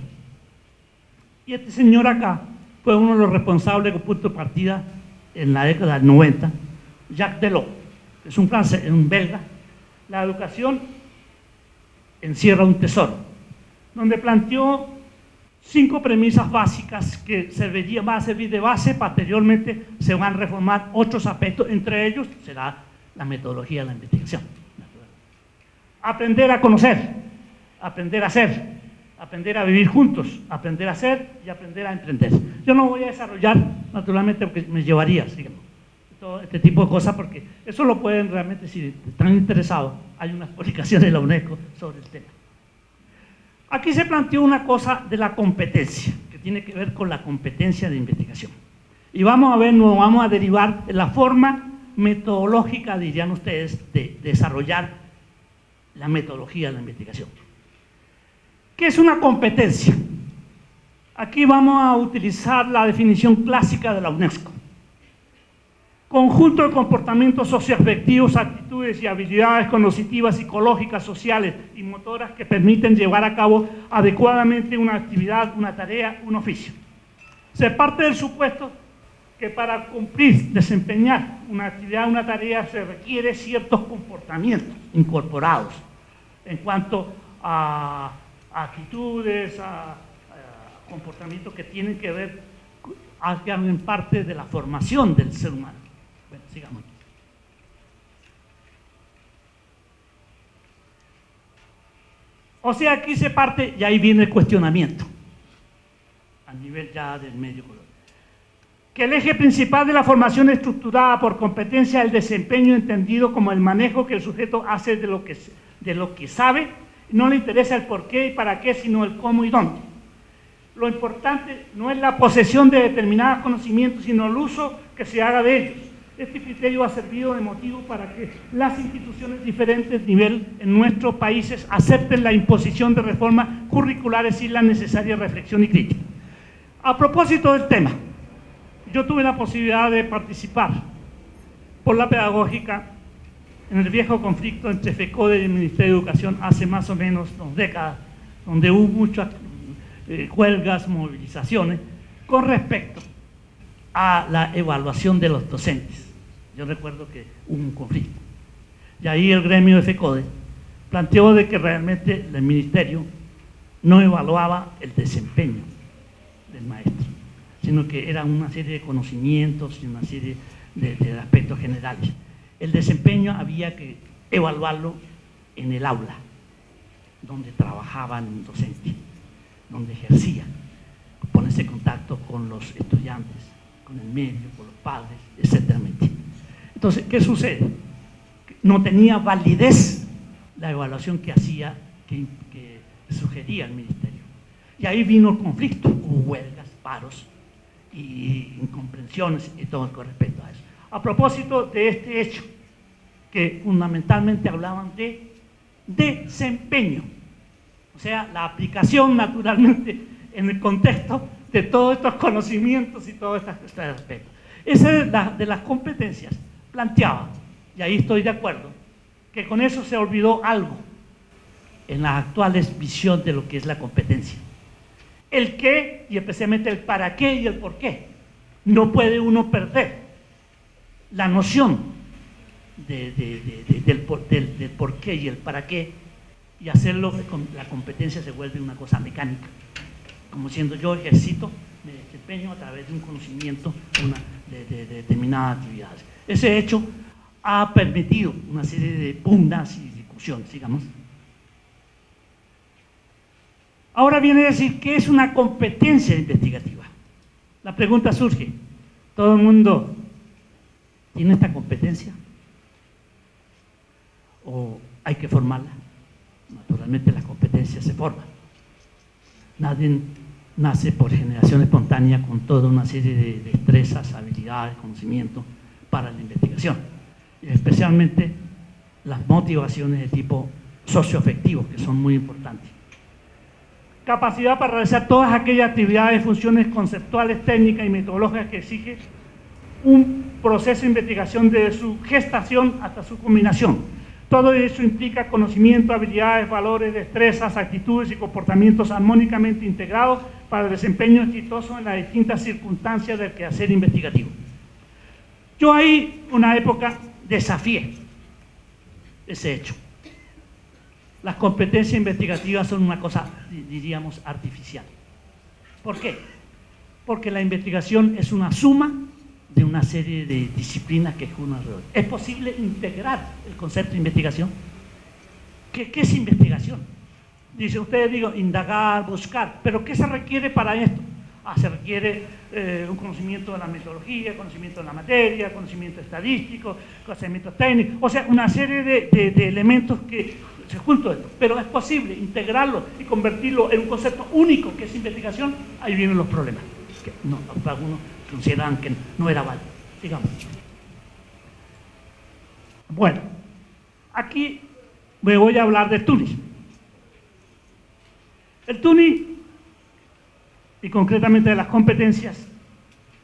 Y este señor acá fue uno de los responsables con punto de partida en la década del 90, Jacques Delors, que es un francés, un belga. La educación encierra un tesoro, donde planteó 5 premisas básicas que van a servir de base, posteriormente se van a reformar otros aspectos, entre ellos será la metodología de la investigación. Aprender a conocer, aprender a hacer, aprender a vivir juntos, aprender a hacer y aprender a emprender. Yo no voy a desarrollar, naturalmente, porque me llevaría, digamos, todo este tipo de cosas, porque eso lo pueden realmente, si están interesados, hay unas publicaciones de la UNESCO sobre el tema. Aquí se planteó una cosa de la competencia, que tiene que ver con la competencia de investigación. Y vamos a ver, nos vamos a derivar de la forma metodológica, dirían ustedes, de desarrollar la metodología de la investigación. ¿Qué es una competencia? Aquí vamos a utilizar la definición clásica de la UNESCO. Conjunto de comportamientos socioafectivos, actitudes y habilidades cognitivas, psicológicas, sociales y motoras que permiten llevar a cabo adecuadamente una actividad, una tarea, un oficio. Se parte del supuesto que para cumplir, desempeñar una actividad, una tarea, se requiere ciertos comportamientos incorporados en cuanto a actitudes, a comportamientos que tienen que ver, hagan parte de la formación del ser humano. Bueno, sigamos. O sea, aquí se parte y ahí viene el cuestionamiento a nivel ya del medio color. Que el eje principal de la formación estructurada por competencia es el desempeño entendido como el manejo que el sujeto hace de lo que sabe, no le interesa el por qué y para qué, sino el cómo y dónde. Lo importante no es la posesión de determinados conocimientos, sino el uso que se haga de ellos. Este criterio ha servido de motivo para que las instituciones de diferentes niveles en nuestros países acepten la imposición de reformas curriculares sin la necesaria reflexión y crítica. A propósito del tema, yo tuve la posibilidad de participar por la pedagógica en el viejo conflicto entre FECODE y el Ministerio de Educación hace más o menos 2 décadas, donde hubo muchas huelgas, movilizaciones, con respecto a la evaluación de los docentes. Yo recuerdo que hubo un conflicto. Y ahí el gremio de FECODE planteó de que realmente el ministerio no evaluaba el desempeño del maestro, sino que eran una serie de conocimientos y una serie de aspectos generales. El desempeño había que evaluarlo en el aula, donde trabajaban un docente, donde ejercía, ponerse en contacto con los estudiantes, con el medio, con los padres, etc. Entonces, ¿qué sucede? No tenía validez la evaluación que hacía, que sugería el ministerio. Y ahí vino el conflicto, hubo huelgas, paros y incomprensiones y todo con respecto a eso. A propósito de este hecho, que fundamentalmente hablaban de desempeño, o sea, la aplicación naturalmente en el contexto de todos estos conocimientos y todos estos aspectos. Esa de las competencias planteaba, y ahí estoy de acuerdo, que con eso se olvidó algo en las actuales visión de lo que es la competencia. El qué, y especialmente el para qué y el por qué. No puede uno perder la noción del por qué y el para qué, y hacerlo con la competencia se vuelve una cosa mecánica, como siendo yo ejercito, me desempeño a través de un conocimiento de determinadas actividades. Ese hecho ha permitido una serie de pugnas y discusiones, digamos. Ahora viene a decir, ¿qué es una competencia investigativa? La pregunta surge, ¿todo el mundo tiene esta competencia? ¿O hay que formarla? Naturalmente las competencias se forman. Nadie nace por generación espontánea con toda una serie de destrezas, habilidades, conocimientos para la investigación. Y especialmente las motivaciones de tipo socioafectivo, que son muy importantes. Capacidad para realizar todas aquellas actividades, funciones conceptuales, técnicas y metodológicas que exige un proceso de investigación desde su gestación hasta su culminación. Todo eso implica conocimiento, habilidades, valores, destrezas, actitudes y comportamientos armónicamente integrados para el desempeño exitoso en las distintas circunstancias del quehacer investigativo. Yo ahí, una época, desafié ese hecho. Las competencias investigativas son una cosa, diríamos, artificial. ¿Por qué? Porque la investigación es una suma de una serie de disciplinas que giran alrededor. ¿Es posible integrar el concepto de investigación? ¿Qué es investigación? Dice, ustedes digo, indagar, buscar, pero ¿qué se requiere para esto? se requiere un conocimiento de la metodología, conocimiento de la materia, conocimiento estadístico, conocimiento técnico, o sea, una serie de elementos que se juntan esto. Pero es posible integrarlo y convertirlo en un concepto único que es investigación. Ahí vienen los problemas, que no, algunos consideran que no era válido. Digamos. Bueno, aquí me voy a hablar del TUNI. El TUNI, y concretamente de las competencias,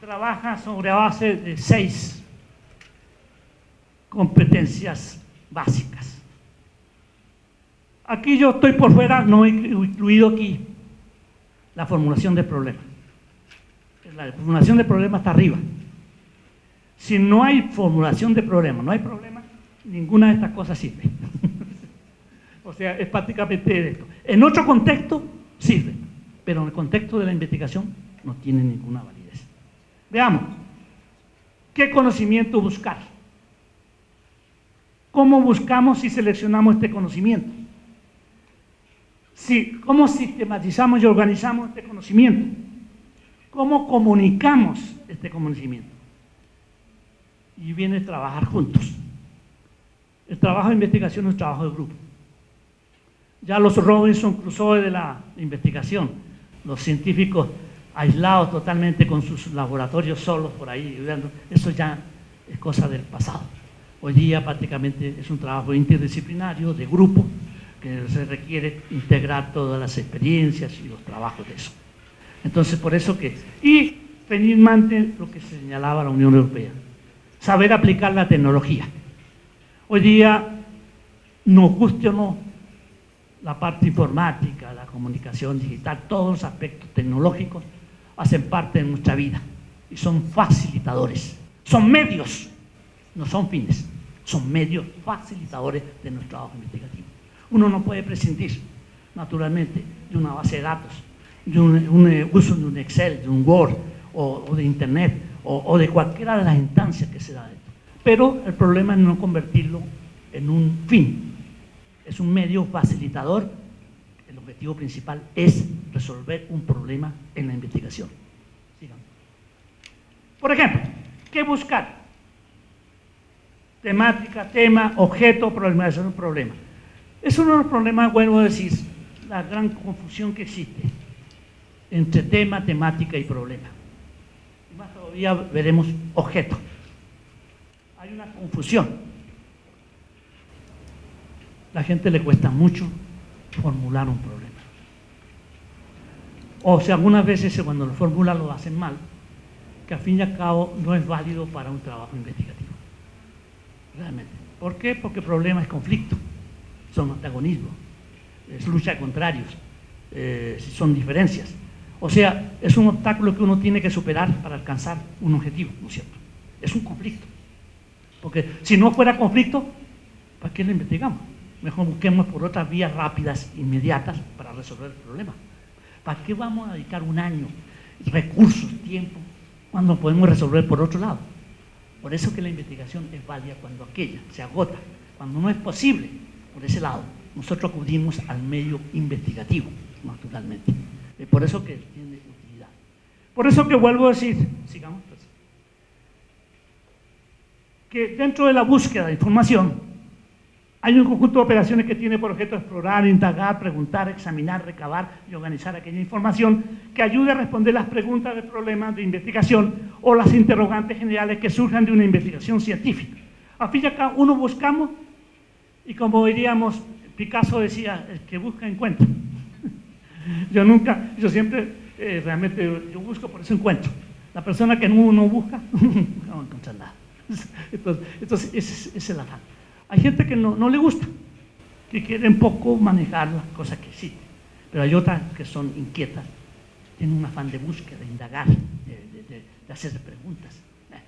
trabaja sobre base de 6 competencias básicas. Aquí yo estoy por fuera, no he incluido aquí la formulación de problemas. La formulación de problemas está arriba. Si no hay formulación de problemas, no hay problema, ninguna de estas cosas sirve. O sea, es prácticamente esto. En otro contexto sirve, pero en el contexto de la investigación no tiene ninguna validez. Veamos, ¿qué conocimiento buscar? ¿Cómo buscamos y seleccionamos este conocimiento? ¿Cómo sistematizamos y organizamos este conocimiento? ¿Cómo comunicamos este conocimiento? Y viene a trabajar juntos. El trabajo de investigación es un trabajo de grupo. Ya los Robinson Crusoe de la investigación, los científicos aislados totalmente con sus laboratorios solos por ahí, eso ya es cosa del pasado. Hoy día prácticamente es un trabajo interdisciplinario, de grupo, que se requiere integrar todas las experiencias y los trabajos de eso. Entonces, por eso que, y finalmente lo que señalaba la Unión Europea, saber aplicar la tecnología. Hoy día, nos guste o no, la parte informática, la comunicación digital, todos los aspectos tecnológicos hacen parte de nuestra vida y son facilitadores, son medios, no son fines, son medios facilitadores de nuestro trabajo investigativo. Uno no puede prescindir, naturalmente, de una base de datos, de un uso de un Excel, de un Word, o de Internet, o de cualquiera de las instancias que se da esto. Pero el problema es no convertirlo en un fin. Es un medio facilitador. El objetivo principal es resolver un problema en la investigación. Sigamos. Por ejemplo, ¿qué buscar? Temática, tema, objeto, problematización, problema. Es uno de los problemas, bueno decir, la gran confusión que existe entre tema, temática y problema. Y más todavía veremos objeto. Hay una confusión. La gente le cuesta mucho formular un problema. O sea, algunas veces cuando lo formulan lo hacen mal, que al fin y al cabo no es válido para un trabajo investigativo. Realmente. ¿Por qué? Porque el problema es conflicto, son antagonismos, es lucha de contrarios, son diferencias. O sea, es un obstáculo que uno tiene que superar para alcanzar un objetivo, ¿no es cierto? Es un conflicto. Porque si no fuera conflicto, ¿para qué lo investigamos? Mejor busquemos por otras vías rápidas, inmediatas, para resolver el problema. ¿Para qué vamos a dedicar un año, recursos, tiempo, cuando podemos resolver por otro lado? Por eso que la investigación es válida cuando aquella se agota, cuando no es posible por ese lado. Nosotros acudimos al medio investigativo, naturalmente. Por eso que tiene utilidad. Por eso que vuelvo a decir, sigamos, pues, que dentro de la búsqueda de información hay un conjunto de operaciones que tiene por objeto explorar, indagar, preguntar, examinar, recabar y organizar aquella información que ayude a responder las preguntas de problemas de investigación o las interrogantes generales que surjan de una investigación científica. A fin y al cabo, uno buscamos y, como diríamos, Picasso decía, el que busca encuentra. Yo siempre, realmente, yo busco, por eso encuentro. La persona que no busca, no va a encontrar nada. Entonces ese es el afán. Hay gente que no le gusta, que quiere un poco manejar las cosas que existen, pero hay otras que son inquietas, tienen un afán de búsqueda, de indagar, de hacer preguntas,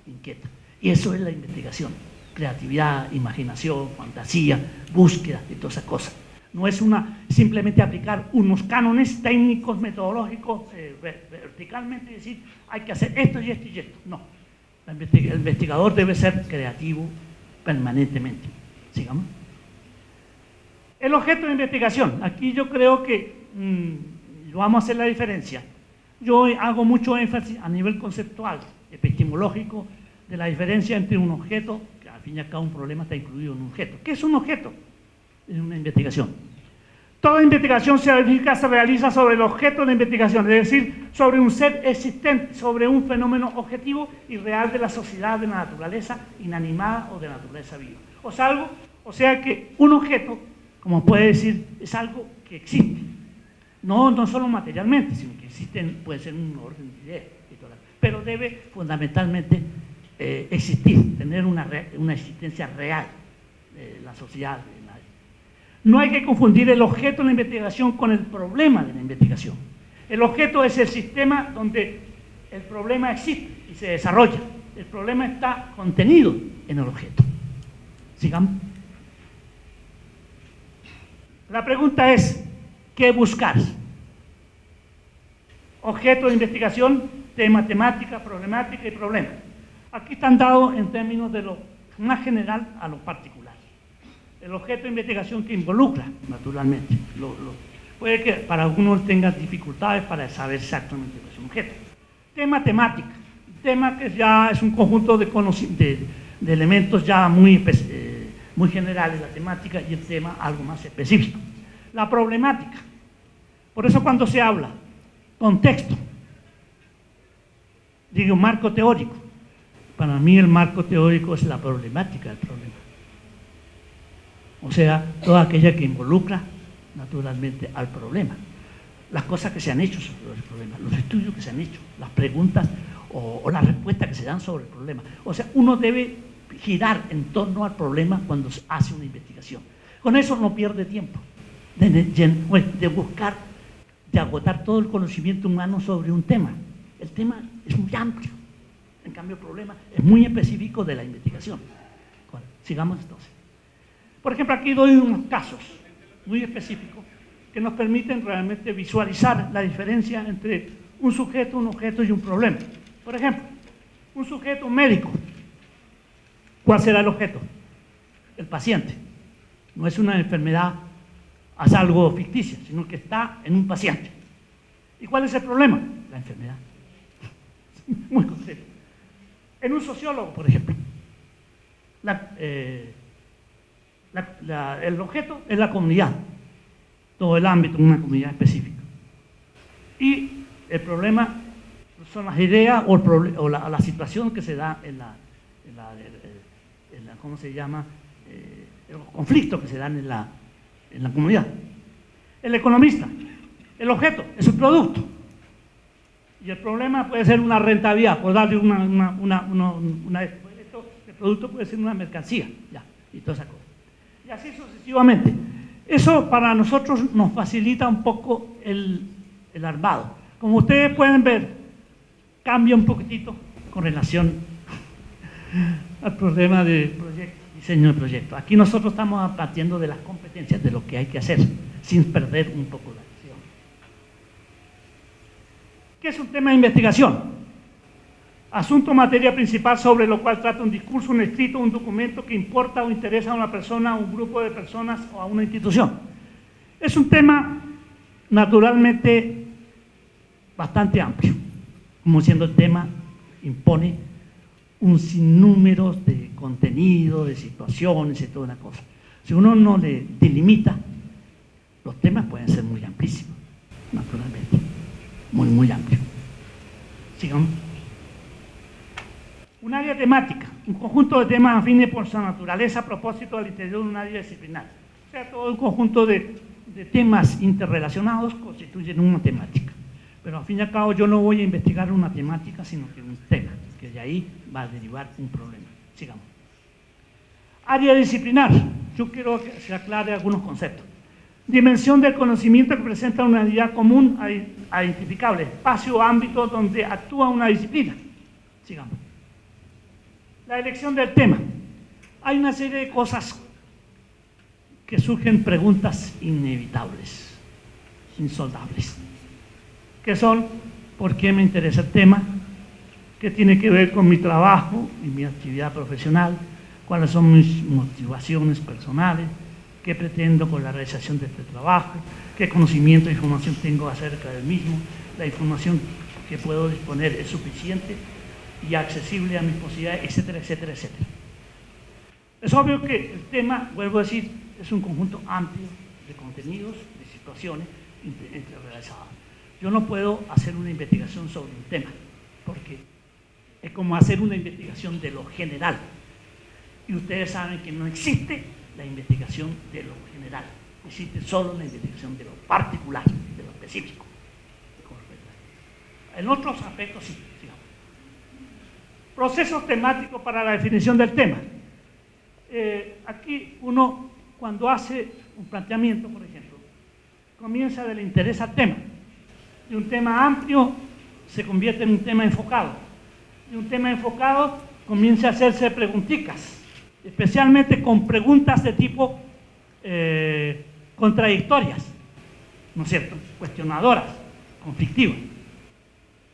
inquietas. Y eso es la investigación, creatividad, imaginación, fantasía, búsqueda de todas esas cosas. No es simplemente aplicar unos cánones técnicos, metodológicos, verticalmente y decir, hay que hacer esto y esto y esto. No, el investigador debe ser creativo permanentemente. Sigamos. El objeto de investigación. Aquí yo creo que vamos a hacer la diferencia. yo hago mucho énfasis a nivel conceptual, epistemológico, de la diferencia entre un objeto, que al fin y al cabo un problema está incluido en un objeto. ¿Qué es un objeto? En una investigación. Toda investigación científica se realiza sobre el objeto de la investigación, es decir, sobre un ser existente, sobre un fenómeno objetivo y real de la sociedad, de la naturaleza inanimada o de la naturaleza viva. O sea que un objeto, como puede decir, es algo que existe. No solo materialmente, sino que existen, puede ser un orden de ideas, pero debe fundamentalmente existir, tener una existencia real de la sociedad. No hay que confundir el objeto de la investigación con el problema de la investigación. El objeto es el sistema donde el problema existe y se desarrolla. El problema está contenido en el objeto. Sigamos. La pregunta es, ¿qué buscar? Objeto de investigación, tema, temática, problemática y problema. Aquí están dados en términos de lo más general a lo particular. El objeto de investigación que involucra, naturalmente. Puede que para algunos tengan dificultades para saber exactamente qué es un objeto. Tema, temática. Tema que ya es un conjunto de elementos ya muy generales, la temática, y el tema algo más específico. La problemática. Por eso cuando se habla contexto, digo marco teórico, para mí el marco teórico es la problemática del problema. O sea, toda aquella que involucra naturalmente al problema. Las cosas que se han hecho sobre el problema, los estudios que se han hecho, las preguntas o las respuestas que se dan sobre el problema. O sea, uno debe girar en torno al problema cuando se hace una investigación. Con eso no pierde tiempo de buscar, de agotar todo el conocimiento humano sobre un tema. El tema es muy amplio, en cambio el problema es muy específico de la investigación. Bueno, sigamos entonces. Por ejemplo, aquí doy unos casos muy específicos que nos permiten realmente visualizar la diferencia entre un sujeto, un objeto y un problema. Por ejemplo, un sujeto, un médico. ¿Cuál será el objeto? El paciente. No es una enfermedad, es algo ficticio, sino que está en un paciente. ¿Y cuál es el problema? La enfermedad. Muy concreto. En un sociólogo, por ejemplo, el objeto es la comunidad, todo el ámbito, una comunidad específica. Y el problema son las ideas o la situación que se da en ¿cómo se llama? Los conflictos que se dan en la comunidad. El economista, el objeto es el producto. Y el problema puede ser una rentabilidad, por darle el producto puede ser una mercancía, ya, y toda esa cosa. Y así sucesivamente. Eso para nosotros nos facilita un poco el armado. Como ustedes pueden ver, cambia un poquitito con relación al problema de diseño de proyecto. Aquí nosotros estamos partiendo de las competencias, de lo que hay que hacer, sin perder un poco la visión. ¿Qué es un tema de investigación? Asunto o materia principal sobre lo cual trata un discurso, un escrito, un documento que importa o interesa a una persona, a un grupo de personas o a una institución. Es un tema naturalmente bastante amplio, como siendo el tema impone un sinnúmero de contenido, de situaciones y toda una cosa. Si uno no le delimita, los temas pueden ser muy amplísimos, naturalmente, muy amplios. Sigamos. Un área temática, un conjunto de temas afines por su naturaleza a propósito al interior de un área disciplinar. O sea, todo un conjunto de temas interrelacionados constituyen una temática. Pero al fin y al cabo yo no voy a investigar una temática, sino que un tema, que de ahí va a derivar un problema. Sigamos. Área disciplinar. Yo quiero que se aclare algunos conceptos. Dimensión del conocimiento que presenta una unidad común a identificable, espacio o ámbito donde actúa una disciplina. Sigamos. La elección del tema. Hay una serie de cosas que surgen preguntas inevitables, insoldables, que son: ¿por qué me interesa el tema? ¿Qué tiene que ver con mi trabajo y mi actividad profesional? ¿Cuáles son mis motivaciones personales? ¿Qué pretendo con la realización de este trabajo? ¿Qué conocimiento e información tengo acerca del mismo? La información que puedo disponer es suficiente y accesible a mis posibilidades, etcétera, etcétera, etcétera. Es obvio que el tema, vuelvo a decir, es un conjunto amplio de contenidos, de situaciones interrelacionadas. Yo no puedo hacer una investigación sobre un tema, porque es como hacer una investigación de lo general. Y ustedes saben que no existe la investigación de lo general, existe solo la investigación de lo particular, de lo específico. En otros aspectos sí, digamos. Procesos temáticos para la definición del tema. Aquí uno, cuando hace un planteamiento, por ejemplo, comienza del interés al tema. De un tema amplio se convierte en un tema enfocado. De un tema enfocado comienza a hacerse preguntitas, especialmente con preguntas de tipo contradictorias, ¿no es cierto? Cuestionadoras, conflictivas.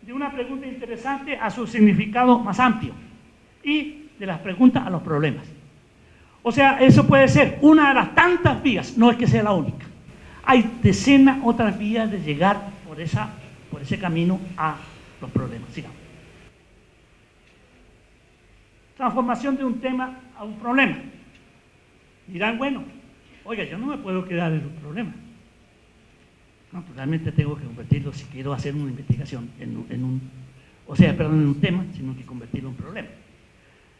De una pregunta interesante a su significado más amplio y de las preguntas a los problemas. O sea, eso puede ser una de las tantas vías, no es que sea la única. Hay decenas otras vías de llegar por ese camino a los problemas. Sigamos. Transformación de un tema a un problema. Dirán, bueno, oiga, yo no me puedo quedar en un problema. Naturalmente tengo que convertirlo, si quiero hacer una investigación, en un tema, sino que convertirlo en un problema.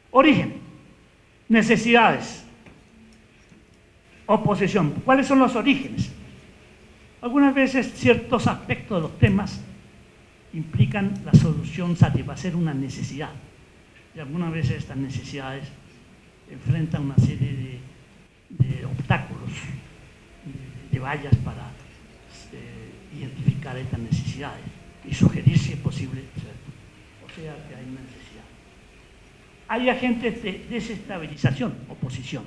Origen, necesidades, oposición. ¿Cuáles son los orígenes? Algunas veces ciertos aspectos de los temas implican la solución, satisfacer una necesidad. Y algunas veces estas necesidades enfrentan una serie de obstáculos, de vallas para identificar estas necesidades y sugerir si es posible, o sea que hay una necesidad. Hay agentes de desestabilización, oposición.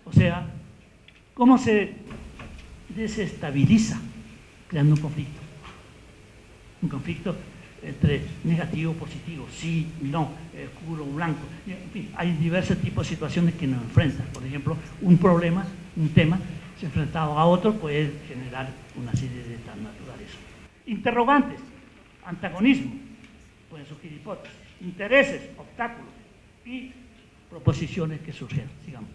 O sea, ¿cómo se desestabiliza? Creando un conflicto. Un conflicto entre negativo y positivo, sí, no, oscuro, blanco. En fin, hay diversos tipos de situaciones que nos enfrentan. Por ejemplo, un problema, un tema, si enfrentado a otro puede generar una serie de estas naturalezas. Interrogantes, antagonismo, pueden surgir hipótesis, intereses, obstáculos y proposiciones que surgen, digamos.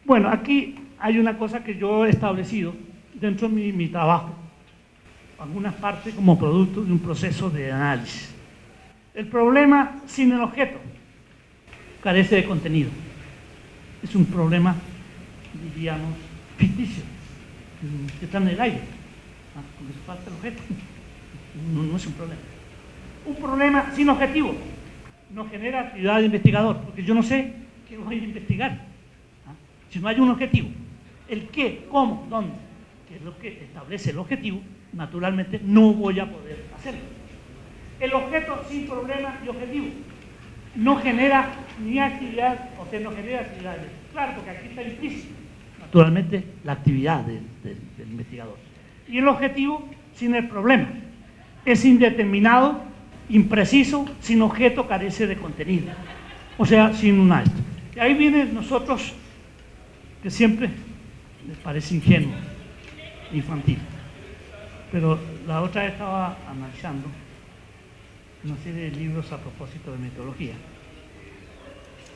Bueno, aquí hay una cosa que yo he establecido dentro de mi trabajo, algunas partes como producto de un proceso de análisis. El problema sin el objeto carece de contenido. Es un problema, diríamos, ficticio, que está en el aire, porque falta el objeto. No es un problema. Un problema sin objetivo no genera actividad de investigador, porque yo no sé qué voy a investigar. Si no hay un objetivo, el qué, cómo, dónde, que es lo que establece el objetivo, naturalmente no voy a poder hacerlo. El objeto sin problema y objetivo no genera ni actividad, o sea, no genera actividad. Claro, porque aquí está implícito, naturalmente, la actividad del investigador. Y el objetivo sin el problema. Es indeterminado, impreciso, sin objeto, carece de contenido. O sea, sin un esto. Y ahí vienen nosotros, que siempre les parece ingenuo, infantil. Pero la otra vez estaba analizando una serie de libros a propósito de metodología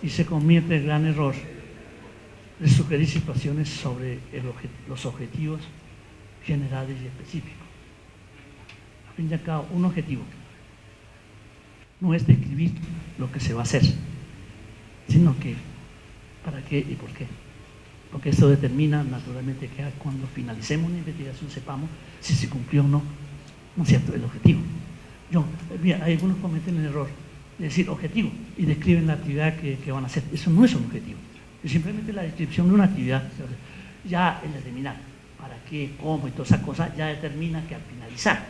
y se comete el gran error de sugerir situaciones sobre los objetivos generales y específicos. A fin y al cabo, un objetivo no es describir lo que se va a hacer, sino que para qué y por qué. Porque eso determina naturalmente que cuando finalicemos una investigación sepamos si se cumplió o no, ¿no es cierto?, el objetivo. Mira, hay algunos cometen el error de decir objetivo y describen la actividad que van a hacer. Eso no es un objetivo, es simplemente la descripción de una actividad. Ya el determinar para qué, cómo y todas esas cosas ya determina que al finalizar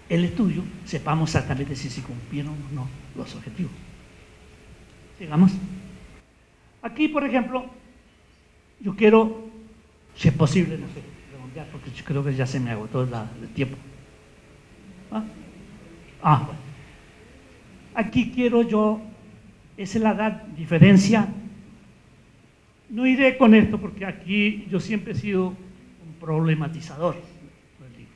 el estudio sepamos exactamente si se cumplieron o no los objetivos. Sigamos. Aquí, por ejemplo, yo quiero, si es posible, no sé, preguntar, porque yo creo que ya se me agotó el tiempo. Bueno. Aquí quiero yo, esa es la gran diferencia. No iré con esto porque aquí yo siempre he sido un problematizador del libro.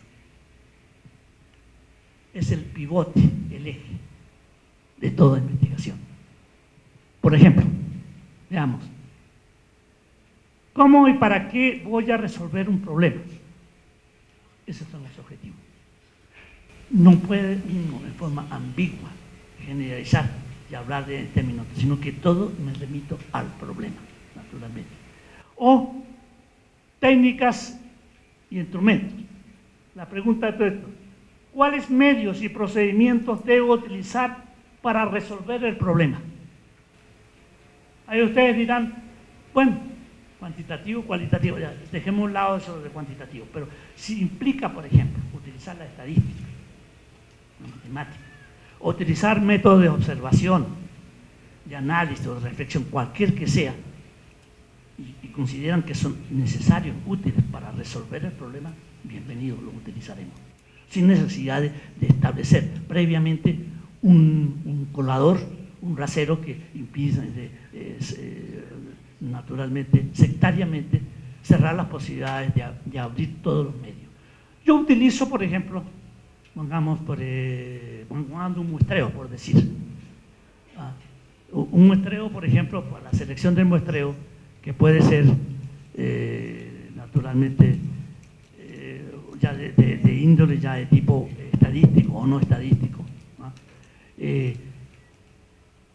pivote, el eje de toda investigación. Por ejemplo, veamos, ¿cómo y para qué voy a resolver un problema? Esos son los objetivos. No puede uno de forma ambigua generalizar y hablar de términos, sino que todo me remito al problema, naturalmente. O técnicas y instrumentos. La pregunta de todo esto, ¿cuáles medios y procedimientos debo utilizar para resolver el problema? Ahí ustedes dirán, bueno, cuantitativo, cualitativo, ya, dejemos a un lado eso de cuantitativo, pero si implica, por ejemplo, utilizar la estadística, la matemática, o utilizar métodos de observación, de análisis o de reflexión, cualquier que sea, y consideran que son necesarios, útiles para resolver el problema, bienvenidos, los utilizaremos, sin necesidad de establecer previamente un colador, un rasero que impide naturalmente, sectariamente, cerrar las posibilidades de abrir todos los medios. Yo utilizo, por ejemplo, pongamos un muestreo, por decir. Un muestreo, por ejemplo, para la selección del muestreo, que puede ser naturalmente ya de índole ya de tipo estadístico o no estadístico,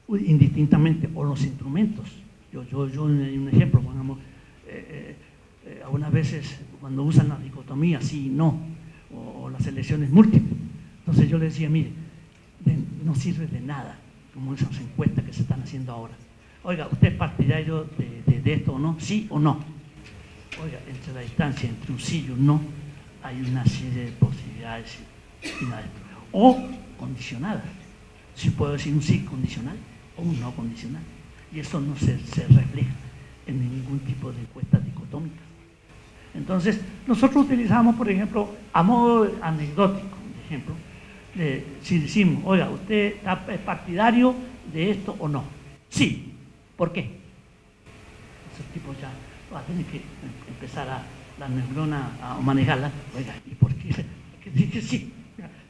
indistintamente, o los instrumentos. Yo un ejemplo, pongamos, algunas veces cuando usan la dicotomía sí y no, o las selecciones múltiples, entonces yo le decía, mire, no sirve de nada, como esas encuestas que se están haciendo ahora. Oiga, ¿usted es partidario de esto o no? ¿Sí o no? Oiga, entre la distancia entre un sí y un no hay una serie de posibilidades o condicionadas. Si puedo decir un sí condicional o un no condicional, y eso no se refleja en ningún tipo de encuestas dicotómicas. Entonces, nosotros utilizamos, por ejemplo, a modo anecdótico, por ejemplo, si decimos, oiga, ¿usted es partidario de esto o no? Sí. ¿Por qué? Esos tipos ya van a tener que empezar la neurona a manejarla. Oiga, ¿y por qué? Porque dije sí,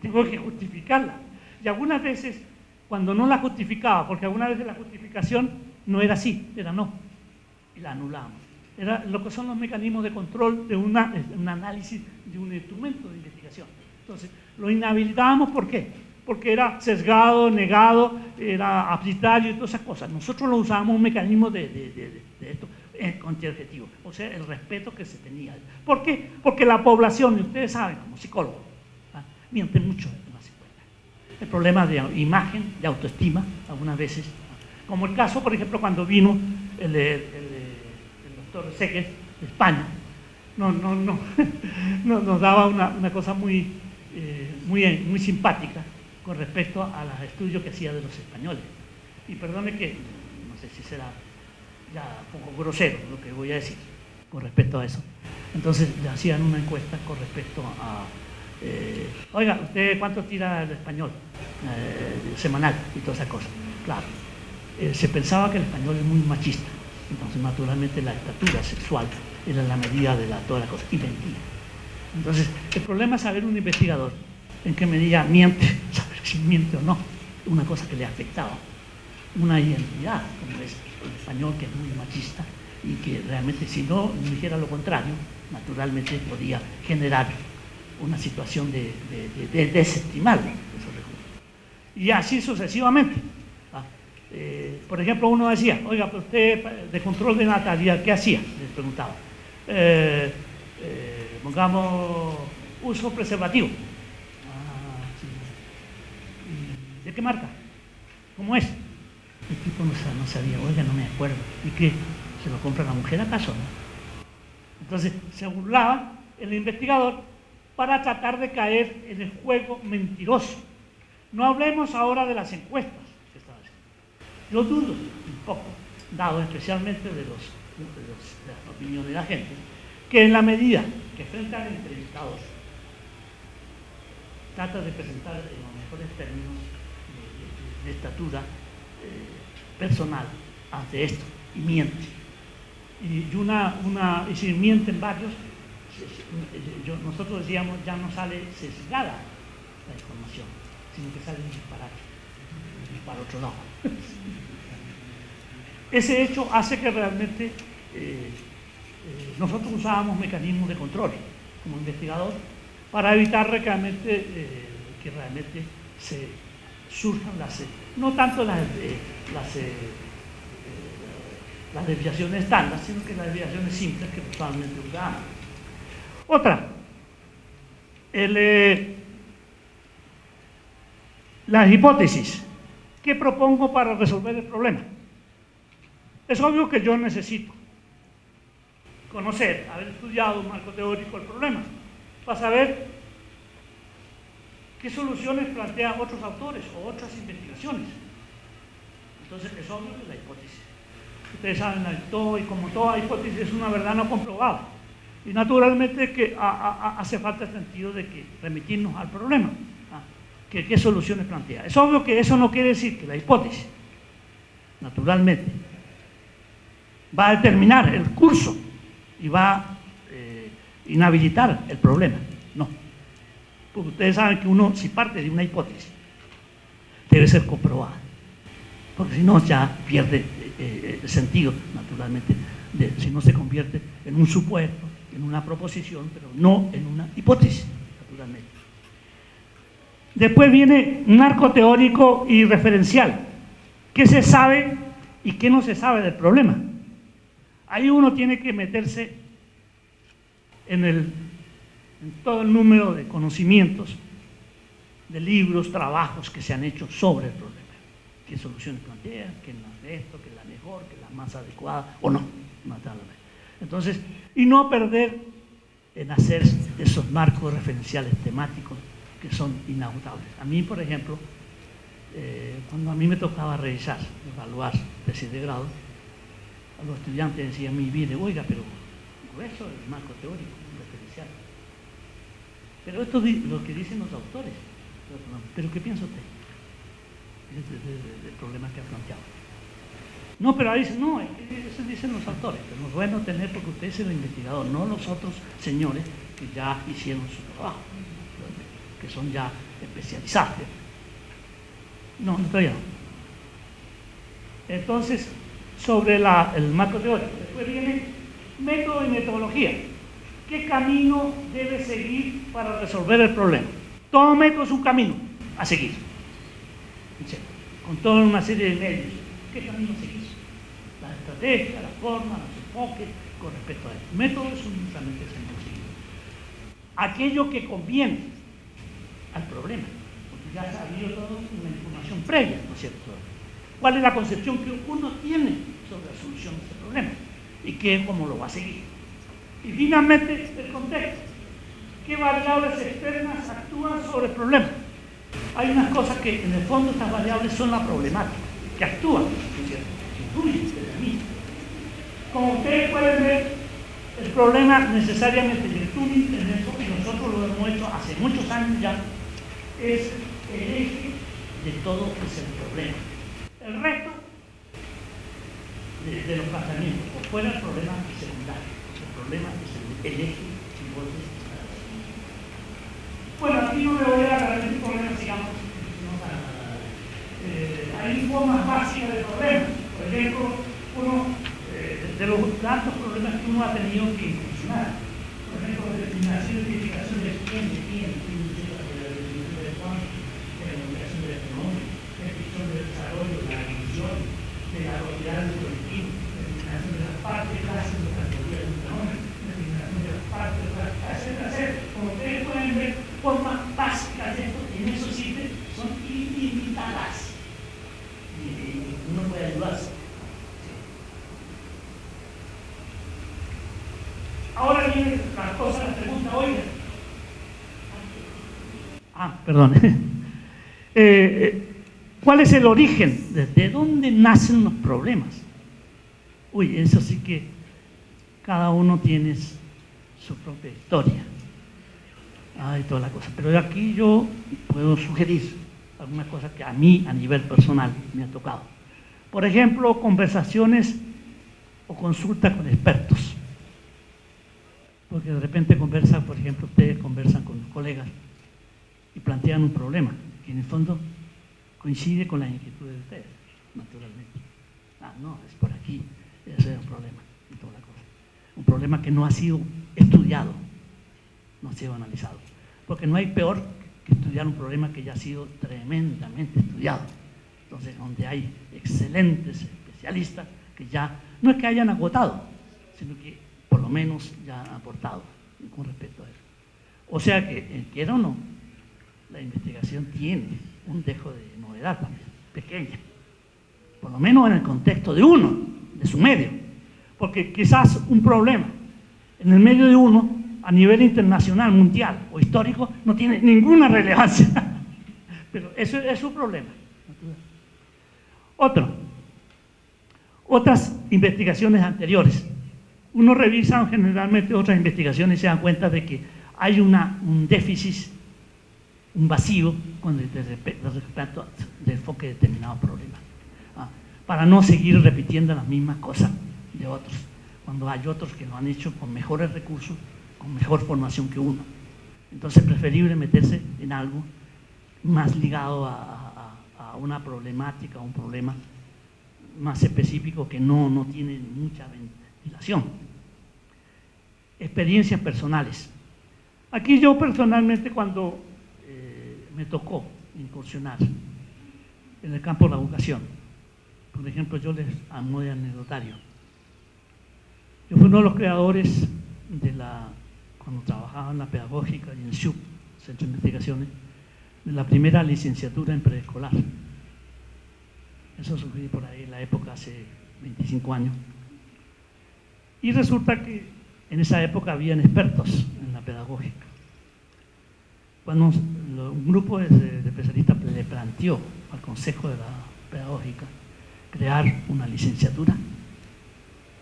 tengo que justificarla. Y algunas veces, cuando no la justificaba, porque algunas veces la justificación no era sí, era no, y la anulábamos. Era lo que son los mecanismos de control de un análisis de un instrumento de investigación. Entonces, lo inhabilitábamos, ¿por qué? Porque era sesgado, negado, era arbitrario y todas esas cosas. Nosotros lo usábamos un mecanismo de esto contraobjetivo, o sea, el respeto que se tenía. ¿Por qué? Porque la población, y ustedes saben, como psicólogos, miente mucho en las encuestas. El problema de imagen, de autoestima, algunas veces, como el caso, por ejemplo, cuando vino el doctor Seques de España, nos daba una cosa muy simpática con respecto a los estudios que hacía de los españoles. Y perdone que, no sé si será ya un poco grosero lo que voy a decir con respecto a eso. Entonces le hacían una encuesta con respecto a, oiga, ¿usted cuánto tira el español semanal y todas esas cosas? Claro, se pensaba que el español es muy machista, entonces naturalmente la estatura sexual era la medida de toda la cosa, y mentira. Entonces, el problema es saber un investigador en qué medida miente, saber si miente o no, una cosa que le afectaba, una identidad, como es el español, que es muy machista, y que realmente si no dijera lo contrario, naturalmente podía generar una situación de desestimar esos recursos. Y así sucesivamente. Por ejemplo, uno decía, oiga, pero usted de control de natalidad, ¿qué hacía? Les preguntaba. Pongamos uso preservativo. Sí. ¿De qué marca? ¿Cómo es? El tipo no sabía, oiga, no me acuerdo. ¿Y qué? ¿Se lo compra la mujer acaso? ¿No? Entonces se burlaba el investigador para tratar de caer en el juego mentiroso. No hablemos ahora de las encuestas que estaba haciendo. Yo dudo un poco, dado especialmente de las opiniones de la gente, que en la medida que frente al entrevistador trata de presentar en los mejores términos de estatura personal ante esto y miente, y si mienten varios, nosotros decíamos, ya no sale sesgada la información, sino que sale un disparate para otro lado. Ese hecho hace que realmente nosotros usábamos mecanismos de control como investigador para evitar que realmente se surjan no tanto las desviaciones estándar, sino que las desviaciones simples que usualmente usamos. Otra, las hipótesis. ¿Qué propongo para resolver el problema? Es obvio que yo necesito conocer, haber estudiado un marco teórico del problema, para saber qué soluciones plantean otros autores o otras investigaciones. Entonces es obvio que la hipótesis. Ustedes saben, y como toda hipótesis es una verdad no comprobada. Y naturalmente que hace falta el sentido de que remitirnos al problema. ¿Qué soluciones plantea? Es obvio que eso no quiere decir que la hipótesis, naturalmente, va a determinar el curso y va a inhabilitar el problema. No. Porque ustedes saben que uno, si parte de una hipótesis, debe ser comprobada. Porque si no, ya pierde el sentido, naturalmente, si no se convierte en un supuesto, en una proposición, pero no en una hipótesis, naturalmente. Después viene un marco teórico y referencial. ¿Qué se sabe y qué no se sabe del problema? Ahí uno tiene que meterse en todo el número de conocimientos, de libros, trabajos que se han hecho sobre el problema. ¿Qué soluciones plantean? ¿Qué no es esto? ¿Qué es la mejor? ¿Qué es la más adecuada? ¿O no? Entonces, y no perder en hacer esos marcos referenciales temáticos que son inagotables. A mí, por ejemplo, cuando a mí me tocaba revisar, evaluar tesis de grado, a los estudiantes decían mi vida, oiga, pero grueso el marco teórico, referencial. Pero esto es lo que dicen los autores. ¿Pero qué piensa usted del problema que ha planteado? No, pero ahí dicen, no, eso dicen los autores, pero es bueno tener porque usted es el investigador, no los otros señores que ya hicieron su trabajo, que son ya especializados. No, todavía no. Entonces, sobre el marco teórico, después viene método y metodología. ¿Qué camino debe seguir para resolver el problema? Todo método es un camino a seguir, con toda una serie de medios. ¿Qué camino seguir? La estrategia, la forma, los enfoques con respecto a eso. Método es únicamente seguir aquello que conviene al problema, porque ya ha habido toda una información previa, ¿no es cierto? ¿Cuál es la concepción que uno tiene sobre la solución de ese problema? Y cómo lo va a seguir. Y finalmente, el contexto. ¿Qué variables externas actúan sobre el problema? Hay unas cosas que, en el fondo, estas variables son la problemática, que actúan, ¿no es cierto? Influyen, determinan. Como ustedes pueden ver, el problema necesariamente, y el tuning en eso, y nosotros lo hemos hecho hace muchos años ya, es el eje de todo ese problema. El resto de los planteamientos, por fuera el problema secundario, el problema es el eje hipótesis. Bueno, aquí no me voy a dar el problema, digamos, hay formas básicas de problemas. Por ejemplo, uno de los tantos problemas que uno ha tenido que incursionar, por ejemplo, determinación y identificación de quién, de la definición de cuánto, de la educación del fenómeno, descripción del desarrollo, de la evolución, de la propiedad del colectivo, determinación de las partes, clases de categorías del fenómeno, determinación de las partes, etcétera. Como ustedes pueden ver, formas básicas de esto, en eso sirve, son ilimitadas. Y uno puede ayudarse. Ahora viene la cosa, la pregunta, oiga. Perdón. ¿Cuál es el origen? ¿De dónde nacen los problemas? Uy, eso sí que cada uno tiene su propia historia. Y toda la cosa. Pero aquí yo puedo sugerir algunas cosas que a mí, a nivel personal, me ha tocado. Por ejemplo, conversaciones o consultas con expertos. Porque de repente conversan, por ejemplo, ustedes conversan con los colegas y plantean un problema porque en el fondo coincide con las inquietudes de ustedes, naturalmente. Ah, no, es por aquí, ese es un problema, y toda la cosa. Un problema que no ha sido estudiado, no ha sido analizado, porque no hay peor que estudiar un problema que ya ha sido tremendamente estudiado. Entonces, donde hay excelentes especialistas que ya, no es que hayan agotado, sino que por lo menos ya han aportado con respecto a eso. O sea que, quiera o no, la investigación tiene un dejo de novedad también, pequeña, por lo menos en el contexto de uno, de su medio, porque quizás un problema en el medio de uno, a nivel internacional, mundial o histórico, no tiene ninguna relevancia, pero eso es su problema. Otras investigaciones anteriores. Uno revisa generalmente otras investigaciones y se dan cuenta de que hay un déficit, un vacío con el respecto del enfoque de determinado problema, para no seguir repitiendo las mismas cosas de otros, cuando hay otros que lo han hecho con mejores recursos, con mejor formación que uno. Entonces es preferible meterse en algo más ligado a una problemática, a un problema más específico que no tiene mucha ventilación. Experiencias personales. Aquí yo personalmente, cuando me tocó incursionar en el campo de la educación, por ejemplo, yo les amo de anecdotario. Yo fui uno de los creadores cuando trabajaba en la pedagógica y en el SHUP, Centro de Investigaciones, de la primera licenciatura en preescolar. Eso surgió por ahí en la época, hace 25 años. Y resulta que en esa época habían expertos en la pedagógica. Cuando un grupo de especialistas le planteó al Consejo de la Pedagógica crear una licenciatura,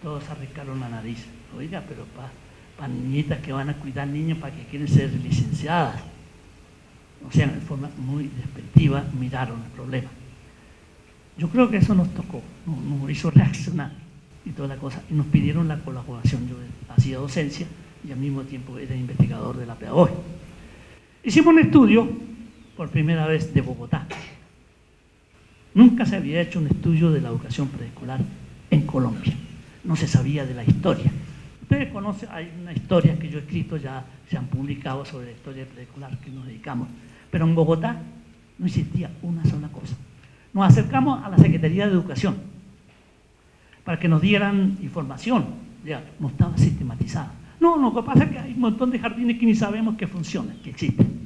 todos arrancaron la nariz. Oiga, pero para niñitas que van a cuidar niños, para que quieren ser licenciadas. O sea, de forma muy despectiva miraron el problema. Yo creo que eso nos tocó, nos hizo reaccionar y toda la cosa, y nos pidieron la colaboración. Yo hacía docencia y al mismo tiempo era investigador de la pedagogía. Hicimos un estudio por primera vez de Bogotá. Nunca se había hecho un estudio de la educación preescolar en Colombia. No se sabía de la historia. Ustedes conocen, hay una historia que yo he escrito, ya se han publicado sobre la historia preescolar que nos dedicamos. Pero en Bogotá no existía una sola cosa. Nos acercamos a la Secretaría de Educación para que nos dieran información. Ya no estaba sistematizada. No, lo que pasa es que hay un montón de jardines que ni sabemos que funcionan, que existen.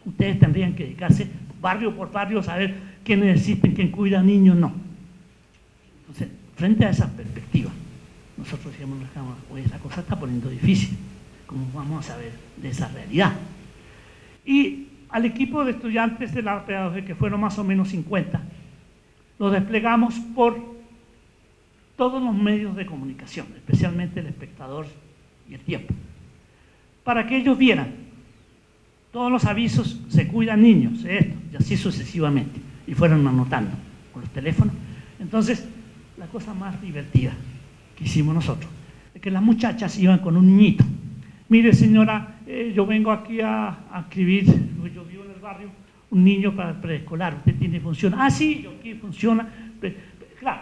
Ustedes tendrían que dedicarse barrio por barrio a saber quiénes existen, quién cuida a niños, no. Entonces, frente a esa perspectiva, nosotros decíamos, oye, esa cosa está poniendo difícil. ¿Cómo vamos a saber de esa realidad? Y al equipo de estudiantes de la pedagogía, que fueron más o menos 50, lo desplegamos por todos los medios de comunicación, especialmente El Espectador y El Tiempo, para que ellos vieran todos los avisos, se cuidan niños, esto, y así sucesivamente, y fueron anotando con los teléfonos. Entonces, la cosa más divertida que hicimos nosotros es que las muchachas iban con un niñito. Mire, señora, yo vengo aquí a escribir, yo vivo en el barrio, un niño para el preescolar, ¿usted tiene función? Ah, sí, aquí funciona. Claro,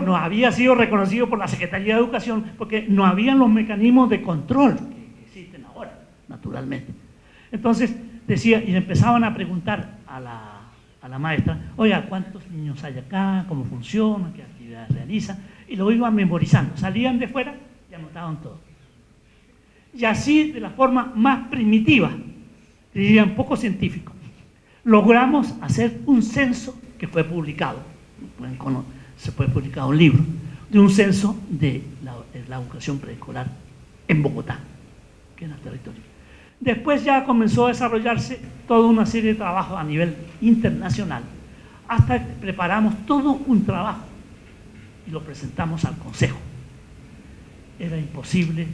no había sido reconocido por la Secretaría de Educación porque no habían los mecanismos de control que existen ahora, naturalmente. Entonces, decía, y empezaban a preguntar a la maestra, oiga, ¿cuántos niños hay acá? ¿Cómo funciona? ¿Qué actividades realiza? Y lo iban memorizando. Salían de fuera y anotaban todo. Y así, de la forma más primitiva, dirían poco científico, logramos hacer un censo que fue publicado. Se fue publicado un libro de un censo de la educación preescolar en Bogotá, que era el territorio. Después ya comenzó a desarrollarse toda una serie de trabajos a nivel internacional, hasta que preparamos todo un trabajo y lo presentamos al Consejo. Era imposible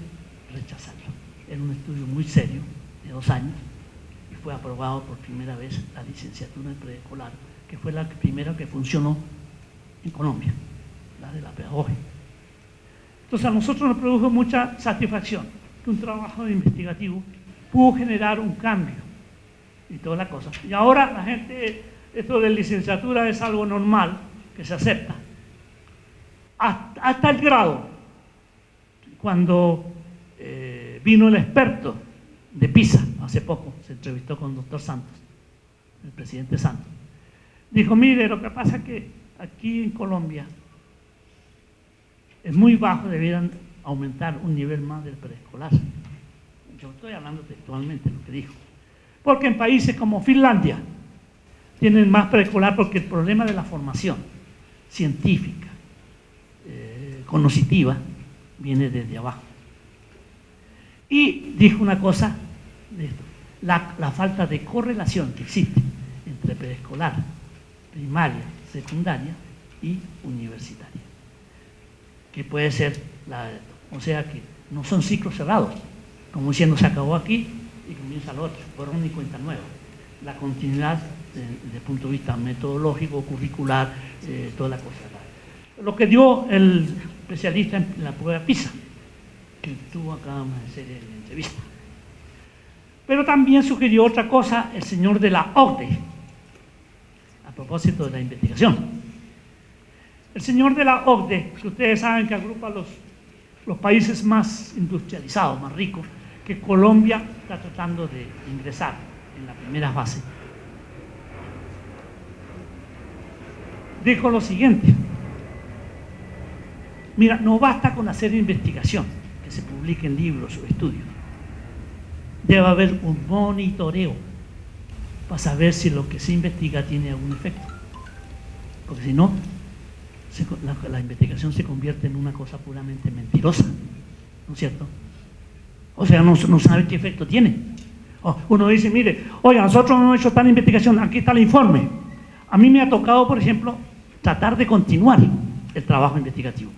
rechazarlo. Era un estudio muy serio, de 2 años, y fue aprobado por primera vez la licenciatura en preescolar, que fue la primera que funcionó en Colombia, la de la pedagogía. Entonces a nosotros nos produjo mucha satisfacción que un trabajo investigativo pudo generar un cambio y toda la cosa. Y ahora la gente, esto de licenciatura es algo normal, que se acepta. Hasta el grado, cuando vino el experto de PISA, hace poco, se entrevistó con el doctor Santos, el presidente Santos, dijo, mire, lo que pasa es que aquí en Colombia es muy bajo, debieran aumentar un nivel más del preescolar. Yo estoy hablando textualmente de lo que dijo. Porque en países como Finlandia tienen más preescolar porque el problema de la formación científica, cognitiva, viene desde abajo. Y dijo una cosa, la falta de correlación que existe entre preescolar, primaria, secundaria y universitaria. Que puede ser, o sea que no son ciclos cerrados, como diciendo se acabó aquí y comienza lo otro, borrón y cuenta nueva. La continuidad desde el punto de vista metodológico, curricular, toda la cosa. Lo que dio el especialista en la prueba PISA, que tuvo acá una serie de entrevistas. Pero también sugirió otra cosa el señor de la OCDE, a propósito de la investigación. El señor de la OCDE, que ustedes saben que agrupa los países más industrializados, más ricos, que Colombia está tratando de ingresar en la primera fase, dijo lo siguiente: mira, no basta con hacer investigación, que se publiquen libros o estudios. Debe haber un monitoreo para saber si lo que se investiga tiene algún efecto. Porque si no, la investigación se convierte en una cosa puramente mentirosa, ¿no es cierto? O sea, no sabe qué efecto tiene. Uno dice, mire, oiga, nosotros no hemos hecho tal investigación, aquí está el informe. A mí me ha tocado, por ejemplo, tratar de continuar el trabajo investigativo.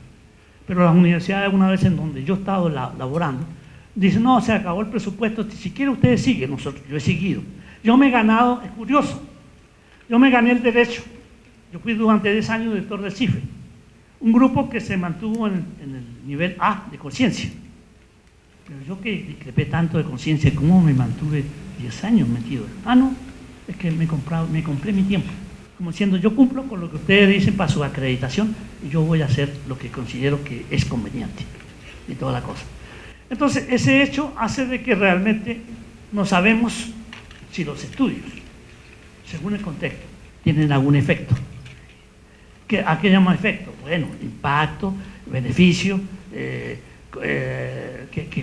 Pero las universidades, alguna vez en donde yo he estado laborando, dicen, no, se acabó el presupuesto, si quiere ustedes siguen. Yo he seguido. Yo me he ganado, es curioso, yo me gané el derecho. Yo fui durante 10 años director del CIFE, un grupo que se mantuvo en el nivel A de conciencia. Pero yo que discrepé tanto de conciencia, ¿cómo me mantuve 10 años metido? No, es que me compré mi tiempo. Como diciendo, yo cumplo con lo que ustedes dicen para su acreditación y yo voy a hacer lo que considero que es conveniente y toda la cosa. Entonces, ese hecho hace de que realmente no sabemos si los estudios, según el contexto, tienen algún efecto. ¿A qué llama efecto? Bueno, impacto, beneficio, que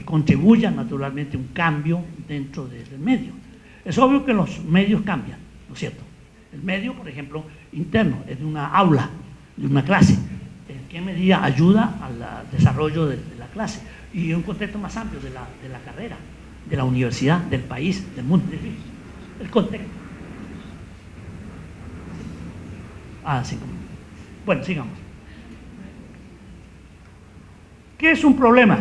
contribuyan naturalmente a un cambio dentro del medio. Es obvio que los medios cambian, ¿no es cierto? El medio, por ejemplo, interno, es de una aula, de una clase. ¿En qué medida ayuda al desarrollo de la clase? Y un contexto más amplio de la carrera, de la universidad, del país, del mundo, el contexto. Sí. Bueno, sigamos. ¿Qué es un problema?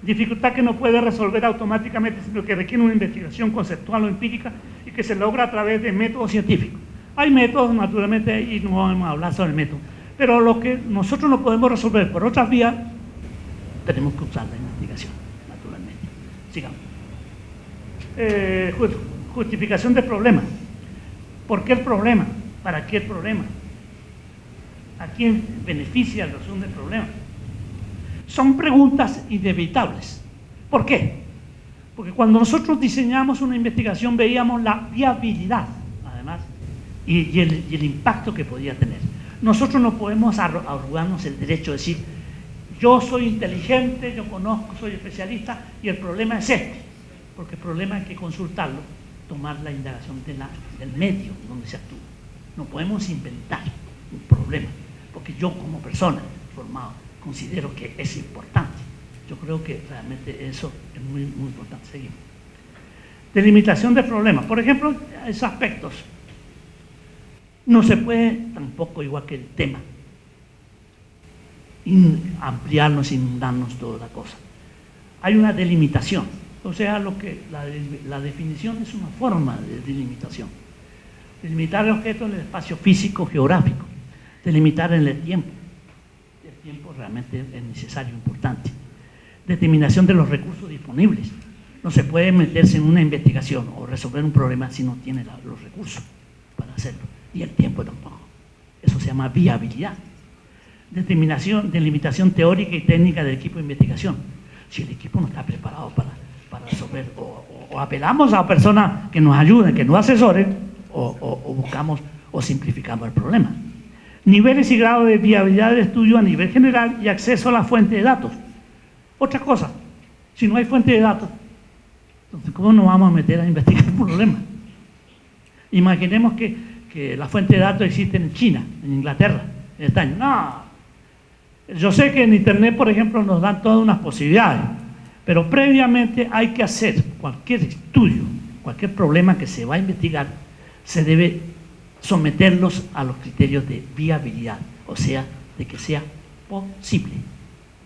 Dificultad que no puede resolver automáticamente, sino que requiere una investigación conceptual o empírica y que se logra a través de métodos científicos. Hay métodos, naturalmente, y no vamos a hablar sobre el método, pero lo que nosotros no podemos resolver por otras vías, tenemos que usar la investigación, naturalmente. Sigamos. Justificación del problema. ¿Por qué el problema? ¿Para qué el problema? ¿A quién beneficia la resolución del problema? Son preguntas inevitables. ¿Por qué? Porque cuando nosotros diseñamos una investigación veíamos la viabilidad, además, y el impacto que podía tener. Nosotros no podemos arrogarnos el derecho de decir, yo soy inteligente, yo conozco, soy especialista, y el problema es este. Porque el problema hay que consultarlo, tomar la indagación del medio donde se actúa. No podemos inventar un problema, porque yo como persona formado considero que es importante. Yo creo que realmente eso es muy, muy importante. Seguimos. Delimitación del problema. Por ejemplo, esos aspectos. No se puede tampoco, igual que el tema, ampliarnos, inundarnos toda la cosa. Hay una delimitación. O sea, la definición es una forma de delimitación. Delimitar el objeto en el espacio físico geográfico. Delimitar en el tiempo. El tiempo realmente es necesario, importante. Determinación de los recursos disponibles. No se puede meterse en una investigación o resolver un problema si no tiene los recursos para hacerlo, y el tiempo tampoco. Eso se llama viabilidad. Determinación, delimitación teórica y técnica del equipo de investigación. Si el equipo no está preparado para resolver, o apelamos a personas que nos ayuden, que nos asesoren, o buscamos o simplificamos el problema. Niveles y grados de viabilidad del estudio a nivel general y acceso a la fuente de datos. Otra cosa, si no hay fuente de datos, entonces ¿cómo nos vamos a meter a investigar el problema? Imaginemos que la fuente de datos existe en China, en Inglaterra, en España. No, yo sé que en Internet, por ejemplo, nos dan todas unas posibilidades, pero previamente hay que hacer cualquier estudio, cualquier problema que se va a investigar, se debe someterlos a los criterios de viabilidad, o sea, de que sea posible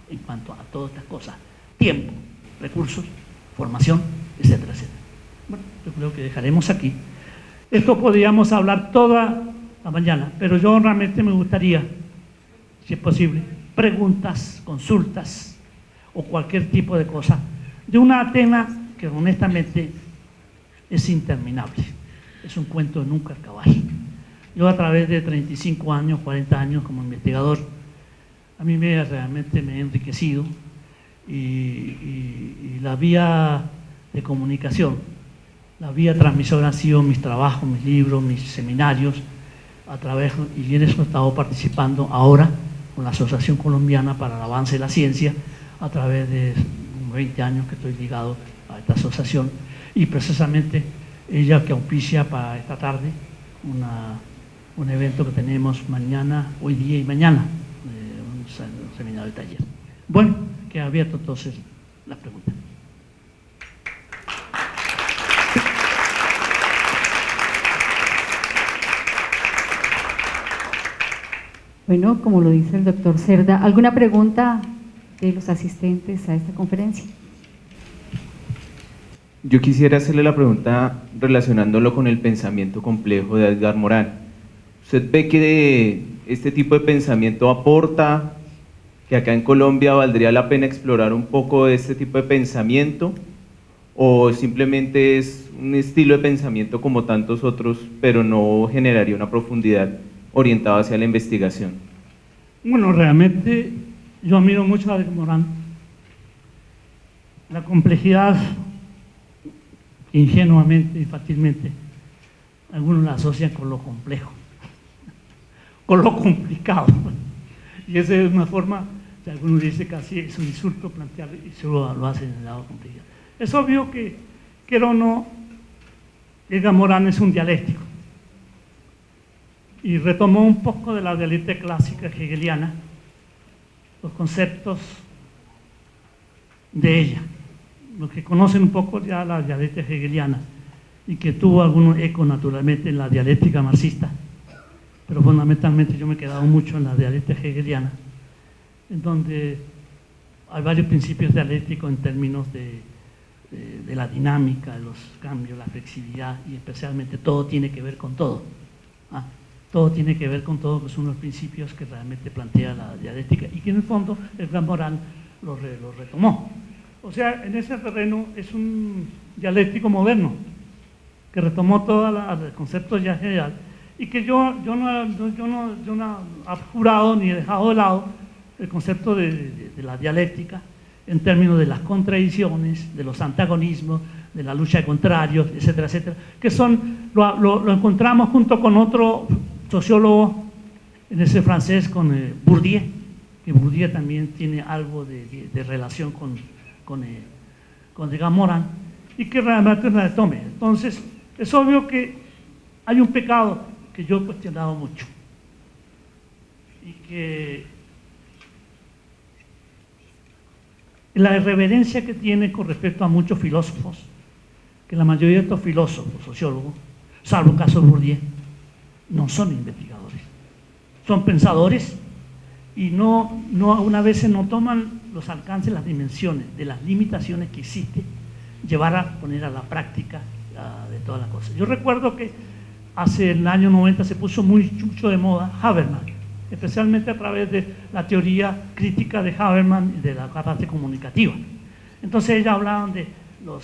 en cuanto a todas estas cosas: tiempo, recursos, formación, etcétera, etcétera. Bueno, yo creo que dejaremos aquí. Esto podríamos hablar toda la mañana, pero yo realmente me gustaría, si es posible, preguntas, consultas o cualquier tipo de cosa de un tema que honestamente es interminable. Es un cuento de nunca acabar. Yo, a través de 35 años, 40 años como investigador, a mí realmente me he enriquecido, y la vía de comunicación, la vía transmisora, han sido mis trabajos, mis libros, mis seminarios, y en eso he estado participando ahora con la Asociación Colombiana para el Avance de la Ciencia, a través de 20 años que estoy ligado a esta asociación, y precisamente ella que auspicia para esta tarde un evento que tenemos mañana, hoy día y mañana, un seminario de taller. Bueno, queda abierto entonces la pregunta. Bueno, como lo dice el doctor Cerda, ¿alguna pregunta de los asistentes a esta conferencia? Yo quisiera hacerle la pregunta relacionándolo con el pensamiento complejo de Edgar Morin. ¿Usted ve que este tipo de pensamiento aporta, que acá en Colombia valdría la pena explorar un poco de este tipo de pensamiento, o simplemente es un estilo de pensamiento como tantos otros, pero no generaría una profundidad orientada hacia la investigación? Bueno, realmente yo admiro mucho a Edgar Morin. La complejidad, ingenuamente y fácilmente, algunos la asocian con lo complejo, con lo complicado, y esa es una forma, que algunos dicen casi es un insulto plantear, y solo lo hacen en el lado complicado. Es obvio que, quiero o no, Edgar Morin es un dialéctico, y retomó un poco de la dialéctica clásica hegeliana, los conceptos de ella. Los que conocen un poco ya la dialéctica hegeliana, y que tuvo algún eco naturalmente en la dialéctica marxista, pero fundamentalmente yo me he quedado mucho en la dialéctica hegeliana, en donde hay varios principios dialécticos en términos de la dinámica, de los cambios, la flexibilidad, y especialmente todo tiene que ver con todo. Todo tiene que ver con todo, que son los principios que realmente plantea la dialéctica, y que en el fondo Edgar Morin lo retomó. O sea, en ese terreno es un dialéctico moderno, que retomó todos los conceptos ya general, y que yo no he jurado ni he dejado de lado el concepto de la dialéctica en términos de las contradicciones, de los antagonismos, de la lucha de contrarios, etcétera, etcétera, que lo encontramos junto con otro sociólogo, en ese francés, con Bourdieu, que Bourdieu también tiene algo de relación con Edgar Morin, y que realmente la retome. Entonces, es obvio que hay un pecado que yo he cuestionado mucho, y que la irreverencia que tiene con respecto a muchos filósofos, que la mayoría de estos filósofos, sociólogos, salvo el caso de Bourdieu, no son investigadores, son pensadores, y una vez no toman los alcances, las dimensiones de las limitaciones que existe, llevar a poner a la práctica de todas las cosas. Yo recuerdo que hace el año 90 se puso mucho de moda Habermas, especialmente a través de la teoría crítica de Habermas y de la parte comunicativa. Entonces ellos hablaban lo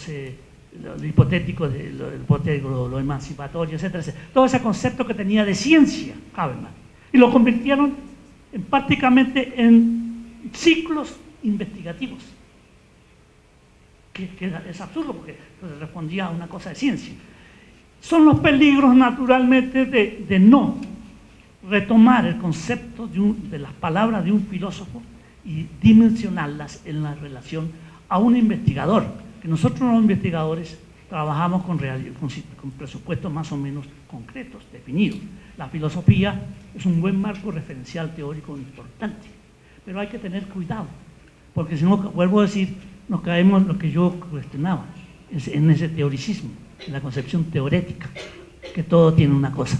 hipotético, lo emancipatorio, etcétera, etcétera. Todo ese concepto que tenía de ciencia, Habermas, y lo convirtieron prácticamente en ciclos investigativos, que es absurdo porque respondía a una cosa de ciencia. Son los peligros naturalmente de no retomar el concepto de las palabras de un filósofo y dimensionarlas en la relación a un investigador, que nosotros los investigadores trabajamos con presupuestos más o menos concretos, definidos. La filosofía es un buen marco referencial teórico importante, pero hay que tener cuidado, porque si no, vuelvo a decir, nos caemos en lo que yo cuestionaba, en ese teoricismo, en la concepción teorética, que todo tiene una cosa.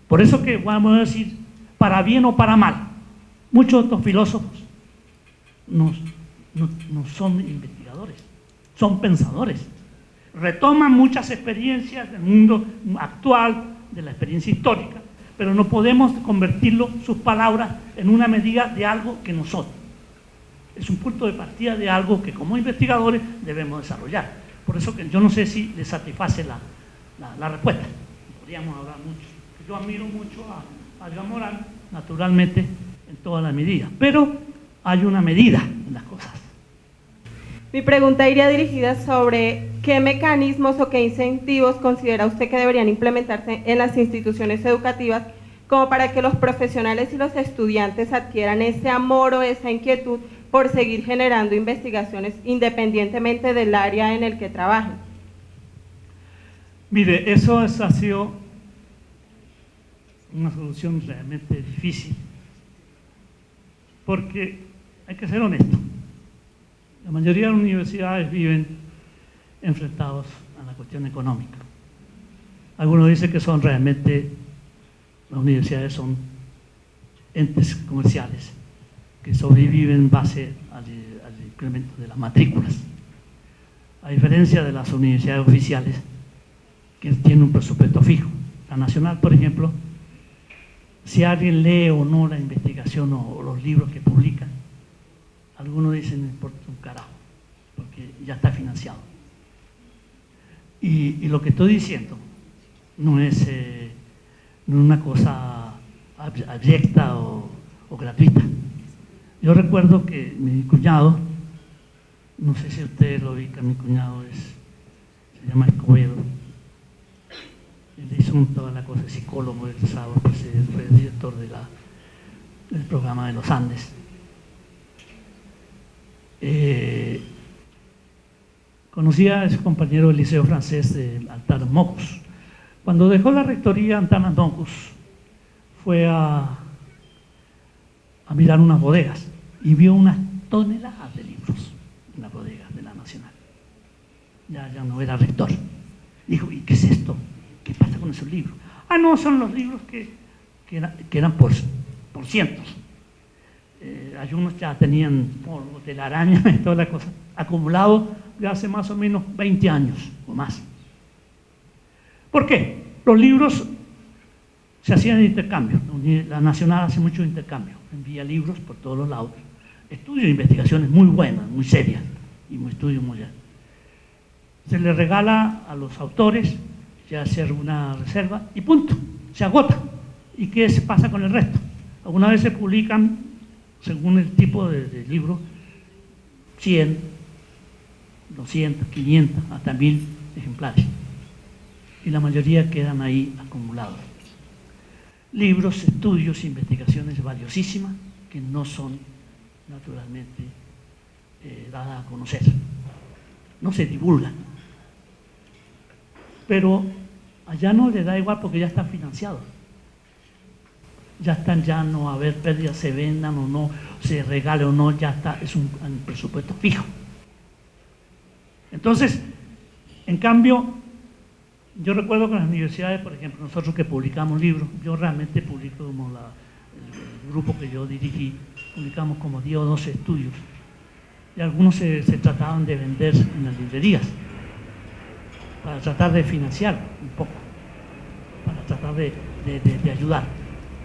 Por eso que vamos a decir, para bien o para mal, muchos de estos filósofos no son investigadores, son pensadores. Retoman muchas experiencias del mundo actual, de la experiencia histórica, pero no podemos convertirlo, sus palabras, en una medida de algo que no son. Es un punto de partida de algo que como investigadores debemos desarrollar. Por eso que yo no sé si les satisface la respuesta. Podríamos hablar mucho. Yo admiro mucho a Edgar Morin, naturalmente, en todas las medidas, pero hay una medida en las cosas. Mi pregunta iría dirigida sobre qué mecanismos o qué incentivos considera usted que deberían implementarse en las instituciones educativas como para que los profesionales y los estudiantes adquieran ese amor o esa inquietud por seguir generando investigaciones independientemente del área en el que trabajen. Mire, eso ha sido una solución realmente difícil, porque hay que ser honesto. La mayoría de las universidades viven enfrentados a la cuestión económica. Algunos dicen que son realmente, las universidades son entes comerciales que sobreviven en base al incremento de las matrículas. A diferencia de las universidades oficiales, que tienen un presupuesto fijo. La Nacional, por ejemplo, si alguien lee o no la investigación o los libros que publican, algunos dicen no importa un carajo, porque ya está financiado. Y lo que estoy diciendo no es una cosa abyecta o gratuita. Yo recuerdo que mi cuñado, no sé si ustedes lo ubican, mi cuñado se llama Escobedo. Él hizo toda la cosa de psicólogo, egresado, pues fue el director del programa de los Andes. Conocía a ese compañero del liceo francés de Altar-Mocus. Cuando dejó la rectoría, Altar-Mocus fue a mirar unas bodegas y vio unas toneladas de libros en las bodegas de la Nacional. Ya no era rector. Dijo, ¿y qué es esto? ¿Qué pasa con esos libros? Ah, no, son los libros que eran por cientos. Algunos ya tenían polvo, telaraña y toda la cosa, acumulado de hace más o menos 20 años o más. ¿Por qué? Los libros se hacían en intercambio. La Nacional hace mucho intercambio, envía libros por todos los lados. Estudios e investigaciones muy buenas, muy serias, y estudios muy buenos. Se le regala a los autores, se hace una reserva y punto, se agota. ¿Y qué se pasa con el resto? Algunas veces se publican, según el tipo de libro, 100, 200, 500, hasta 1000 ejemplares. Y la mayoría quedan ahí acumulados. Libros, estudios, investigaciones valiosísimas que no son naturalmente dadas a conocer. No se divulgan. Pero allá no le da igual porque ya están financiados. Ya no va a haber pérdidas, se vendan o no, se regale o no, ya está, es un presupuesto fijo. Entonces, en cambio, yo recuerdo que en las universidades, por ejemplo, nosotros que publicamos libros, yo realmente publico como el grupo que yo dirigí, publicamos como 10 o 12 estudios, y algunos se trataban de vender en las librerías, para tratar de financiar un poco, para tratar de ayudar.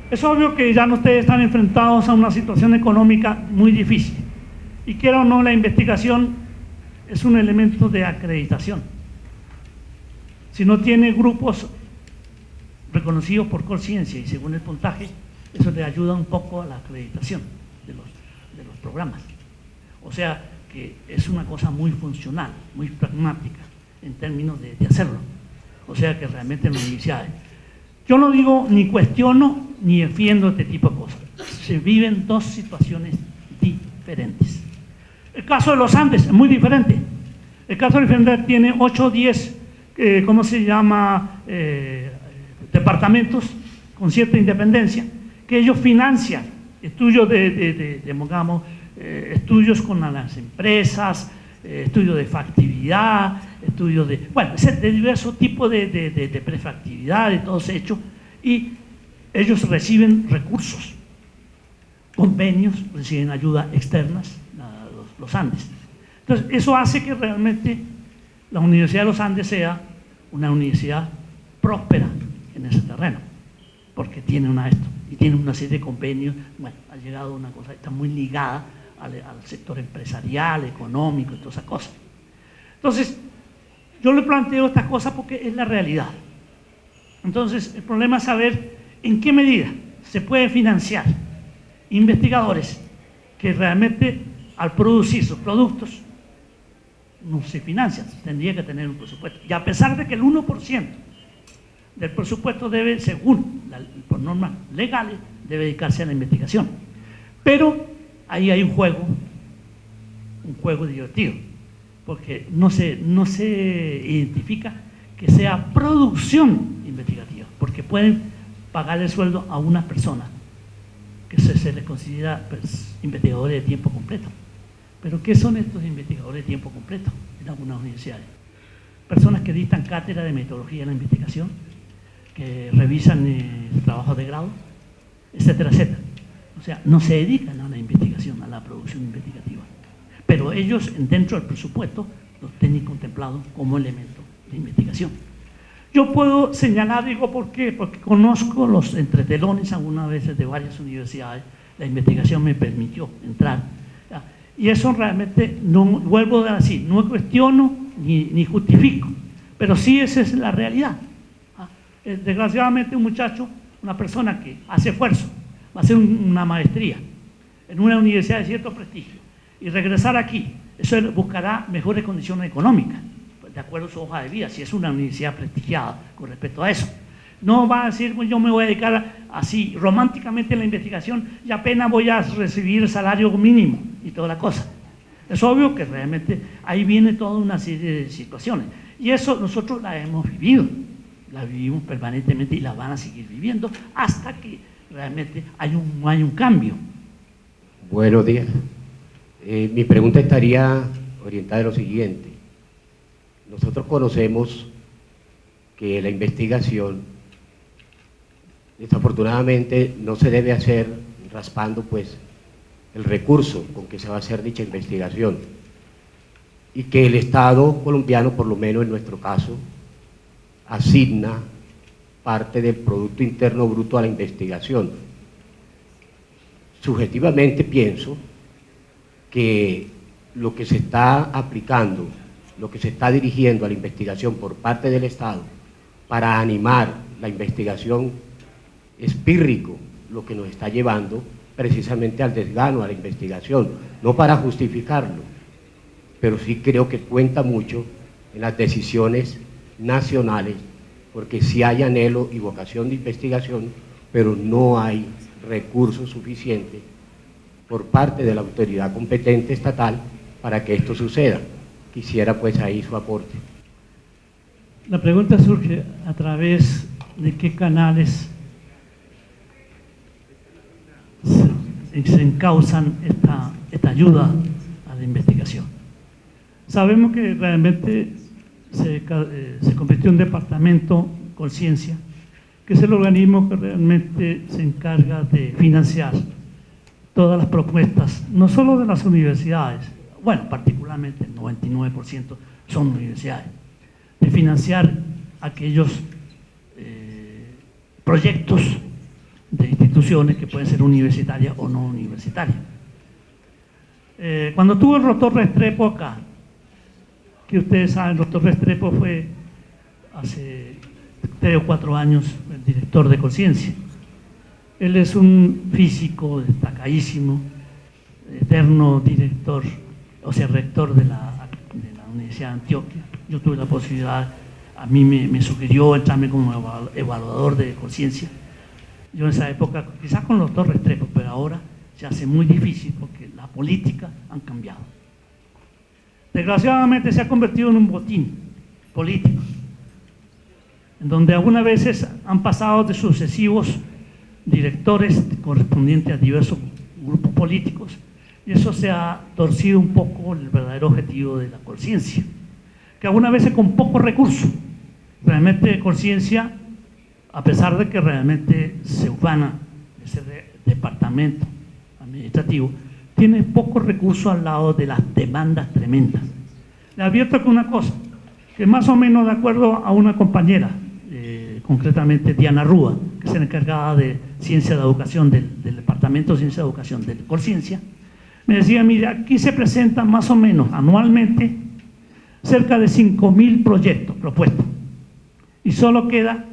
Es obvio que ya ustedes están enfrentados a una situación económica muy difícil, y quiera o no, la investigación es un elemento de acreditación. Si no tiene grupos reconocidos por Colciencia y según el puntaje, eso le ayuda un poco a la acreditación de los programas. O sea que es una cosa muy funcional, muy pragmática en términos de hacerlo. O sea que realmente en las universidades, yo no digo ni cuestiono ni defiendo este tipo de cosas. Se viven dos situaciones diferentes. El caso de los Andes es muy diferente. El caso de los Andes tiene 8 o 10, ¿cómo se llama? Departamentos con cierta independencia, que ellos financian estudios digamos, estudios con las empresas, estudios de factibilidad, estudios de, bueno, de diversos tipos de prefactibilidad, de todo ese hecho, y ellos reciben recursos, convenios, reciben ayuda externas, los Andes. Entonces, eso hace que realmente la Universidad de los Andes sea una universidad próspera en ese terreno, porque tiene y tiene una serie de convenios. Bueno, ha llegado una cosa, está muy ligada al sector empresarial, económico y todas esas cosas. Entonces, yo le planteo estas cosas porque es la realidad. Entonces, el problema es saber en qué medida se puede financiar investigadores que realmente al producir sus productos no se financian, tendría que tener un presupuesto. Y a pesar de que el 1% del presupuesto debe, según por normas legales, debe dedicarse a la investigación. Pero ahí hay un juego divertido, porque no se identifica que sea producción investigativa, porque pueden pagar el sueldo a una persona que se les considera, pues, investigadores de tiempo completo. Pero ¿qué son estos investigadores de tiempo completo en algunas universidades? Personas que dictan cátedra de metodología en la investigación, que revisan trabajos de grado, etcétera, etcétera. O sea, no se dedican a la investigación, a la producción investigativa. Pero ellos, dentro del presupuesto, los tienen contemplados como elemento de investigación. Yo puedo señalar, digo, ¿por qué? Porque conozco los entretelones algunas veces de varias universidades, la investigación me permitió entrar, ¿ya? Y eso realmente, no vuelvo a decir, no cuestiono ni justifico, pero sí esa es la realidad. Desgraciadamente un muchacho, una persona que hace esfuerzo, va a hacer una maestría en una universidad de cierto prestigio y regresar aquí, eso buscará mejores condiciones económicas, de acuerdo a su hoja de vida, si es una universidad prestigiada con respecto a eso. No va a decir, pues yo me voy a dedicar así románticamente a la investigación y apenas voy a recibir el salario mínimo y toda la cosa. Es obvio que realmente ahí viene toda una serie de situaciones y eso nosotros la hemos vivido. La vivimos permanentemente y la van a seguir viviendo hasta que realmente hay un cambio. Buenos días. Mi pregunta estaría orientada a lo siguiente. Nosotros conocemos que la investigación, desafortunadamente, no se debe hacer raspando pues el recurso con que se va a hacer dicha investigación y que el Estado colombiano, por lo menos en nuestro caso, asigna parte del Producto Interno Bruto a la investigación. Subjetivamente pienso que lo que se está aplicando, lo que se está dirigiendo a la investigación por parte del Estado para animar la investigación es pírrico, lo que nos está llevando precisamente al desgano a la investigación, no para justificarlo, pero sí creo que cuenta mucho en las decisiones nacionales, porque sí hay anhelo y vocación de investigación, pero no hay recursos suficientes por parte de la autoridad competente estatal para que esto suceda. Quisiera pues ahí su aporte. La pregunta surge a través de qué canales se encausan esta ayuda a la investigación. Sabemos que realmente se convirtió en un departamento Colciencia, que es el organismo que realmente se encarga de financiar todas las propuestas, no solo de las universidades, bueno, particularmente el 99% son universidades, de financiar aquellos proyectos de instituciones que pueden ser universitarias o no universitarias. Cuando tuvo el Doctor Restrepo acá, que ustedes saben, el doctor Restrepo fue hace 3 o 4 años el director de Conciencia. Él es un físico destacadísimo, eterno director, o sea, rector de la Universidad de Antioquia. Yo tuve la posibilidad, a mí me sugirió entrarme como evaluador de Conciencia. Yo en esa época, quizás con el doctor Restrepo, pero ahora se hace muy difícil porque la política han cambiado. Desgraciadamente se ha convertido en un botín político, en donde algunas veces han pasado de sucesivos directores correspondientes a diversos grupos políticos, y eso se ha torcido un poco el verdadero objetivo de la Conciencia, que algunas veces con pocos recursos, realmente Conciencia, a pesar de que realmente se ufana ese departamento administrativo, tiene pocos recursos al lado de las demandas tremendas. Le advierto que una cosa, que más o menos de acuerdo a una compañera, concretamente Diana Rúa, que es la encargada de Ciencia de Educación del Departamento de Ciencia de Educación de Conciencia, me decía, mira, aquí se presentan más o menos anualmente cerca de 5.000 proyectos propuestos y solo queda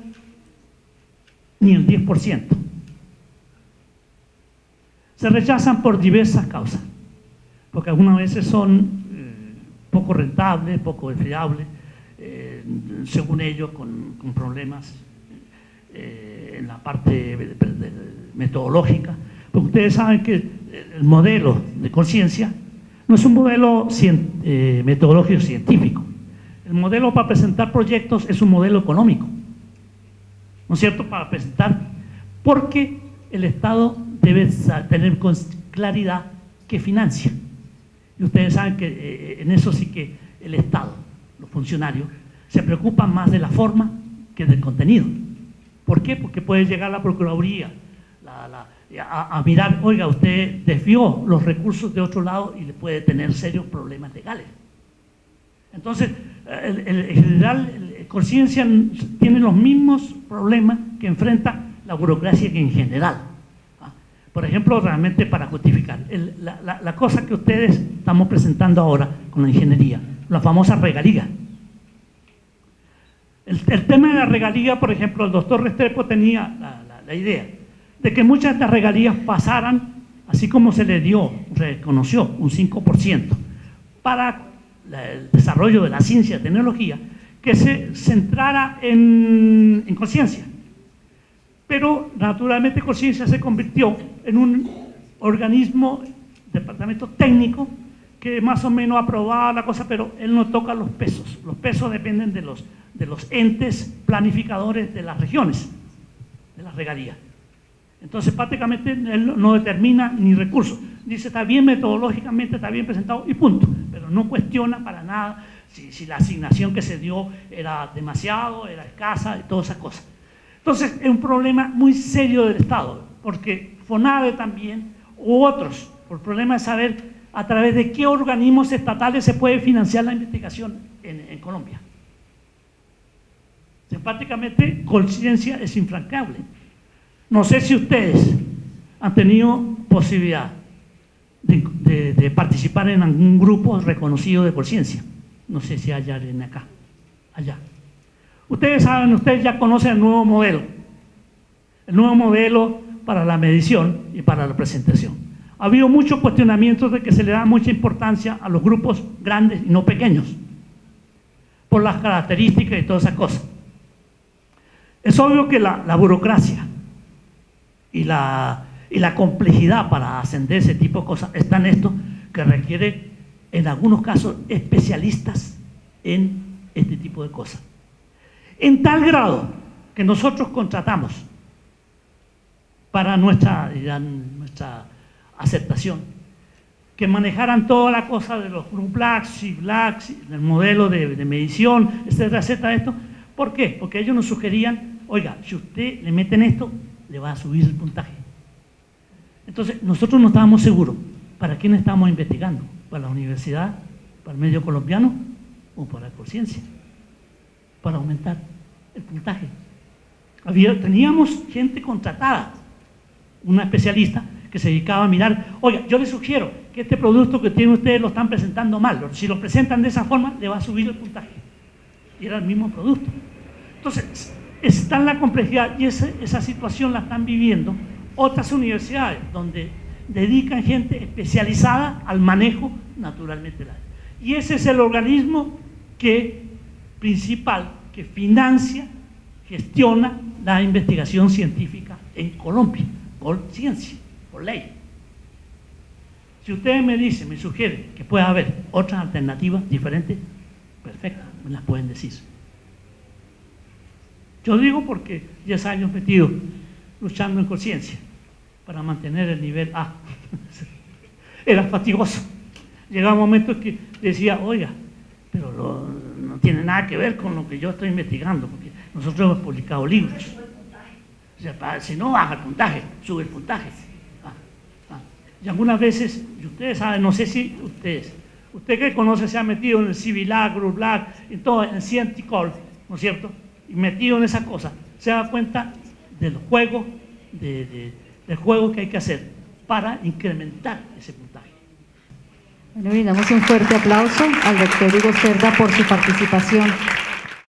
ni el 10%. Se rechazan por diversas causas, porque algunas veces son poco rentables, poco fiables, según ellos con problemas en la parte metodológica, porque ustedes saben que el modelo de Conciencia no es un modelo metodológico científico. El modelo para presentar proyectos es un modelo económico, ¿no es cierto?, para presentar, porque el Estado debe tener con claridad que financia. Y ustedes saben que en eso sí que el Estado, los funcionarios, se preocupan más de la forma que del contenido. ¿Por qué? Porque puede llegar la Procuraduría a mirar, oiga, usted desvió los recursos de otro lado y le puede tener serios problemas legales. Entonces, en general, Conciencia tiene los mismos problemas que enfrenta la burocracia en general. Por ejemplo, realmente para justificar, la cosa que ustedes estamos presentando ahora con la ingeniería, la famosa regalía. El tema de la regalía, por ejemplo, el doctor Restrepo tenía la idea de que muchas de estas regalías pasaran, así como se le reconoció un 5% para el desarrollo de la ciencia y tecnología, que se centrara en Conciencia. Pero naturalmente Conciencia se convirtió en un organismo, departamento técnico, que más o menos aprobaba la cosa, pero él no toca los pesos. Los pesos dependen de los entes planificadores de las regiones, de las regalías. Entonces prácticamente él no determina ni recursos. Dice, está bien metodológicamente, está bien presentado y punto. Pero no cuestiona para nada si la asignación que se dio era demasiado, era escasa y todas esas cosas. Entonces es un problema muy serio del Estado, porque FONAVE también, u otros, por el problema de saber a través de qué organismos estatales se puede financiar la investigación en Colombia. Prácticamente Conciencia es infrancable. No sé si ustedes han tenido posibilidad de participar en algún grupo reconocido de Conciencia. No sé si hay alguien acá, allá. Ustedes saben, ustedes ya conocen el nuevo modelo para la medición y para la presentación. Ha habido muchos cuestionamientos de que se le da mucha importancia a los grupos grandes y no pequeños, por las características y todas esas cosas. Es obvio que la burocracia y la complejidad para ascender ese tipo de cosas está en esto, que requiere en algunos casos especialistas en este tipo de cosas. En tal grado que nosotros contratamos para nuestra aceptación, que manejaran toda la cosa de los Blacks, el modelo de medición, etcétera, etcétera, esto. ¿Por qué? Porque ellos nos sugerían, oiga, si usted le mete en esto, le va a subir el puntaje. Entonces, nosotros no estábamos seguros para quién estábamos investigando, para la universidad, para el medio colombiano o para la Conciencia, para aumentar el puntaje. Teníamos gente contratada, una especialista que se dedicaba a mirar, oiga, yo le sugiero que este producto que tienen ustedes lo están presentando mal. Si lo presentan de esa forma, le va a subir el puntaje. Y era el mismo producto. Entonces, está en la complejidad y esa situación la están viviendo otras universidades, donde dedican gente especializada al manejo naturalmente del aire. Y ese es el organismo principal que financia, gestiona la investigación científica en Colombia, por ciencia, por ley. Si ustedes me dicen, me sugieren que pueda haber otras alternativas diferentes, perfecto, me las pueden decir. Yo digo porque 10 años metido luchando en conciencia para mantener el nivel A. Era fatigoso. Llegaba un momento que decía, oiga, pero no tiene nada que ver con lo que yo estoy investigando, porque nosotros hemos publicado libros. O sea, si no baja el puntaje, sube el puntaje. Y algunas veces, y ustedes saben, no sé si usted que conoce se ha metido en el Civilac, Grublac, en todo, en Cienticol, ¿no es cierto? Y metido en esa cosa, se da cuenta del juego, del juego que hay que hacer para incrementar ese puntaje. Bueno, y damos un fuerte aplauso al doctor Hugo Cerda por su participación.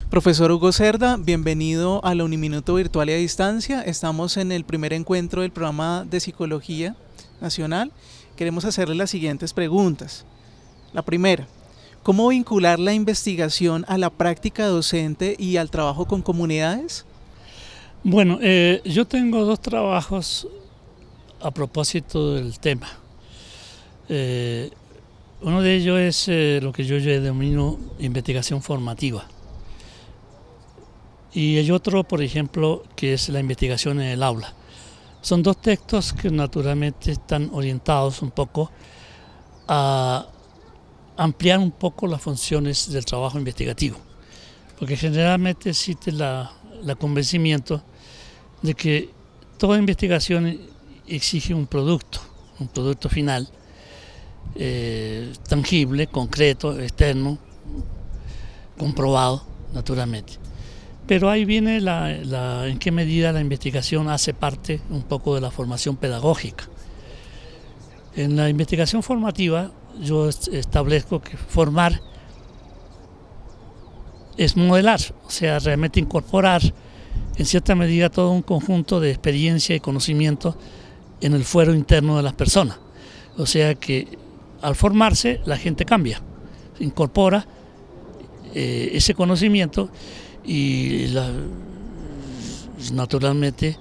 Profesor Hugo Cerda, bienvenido a la Uniminuto Virtual y a Distancia. Estamos en el primer encuentro del programa de Psicología Nacional. Queremos hacerle las siguientes preguntas. La primera, ¿cómo vincular la investigación a la práctica docente y al trabajo con comunidades? Bueno, yo tengo 2 trabajos a propósito del tema. Uno de ellos es lo que yo denomino investigación formativa. Y hay otro, por ejemplo, que es la investigación en el aula. Son 2 textos que naturalmente están orientados un poco a ampliar un poco las funciones del trabajo investigativo, porque generalmente existe el convencimiento de que toda investigación exige un producto final, tangible, concreto, externo, comprobado naturalmente. Pero ahí viene en qué medida la investigación hace parte un poco de la formación pedagógica. En la investigación formativa yo establezco que formar es modelar, o sea, realmente incorporar en cierta medida todo un conjunto de experiencia y conocimiento en el fuero interno de las personas. O sea que al formarse la gente cambia, incorpora ese conocimiento y naturalmente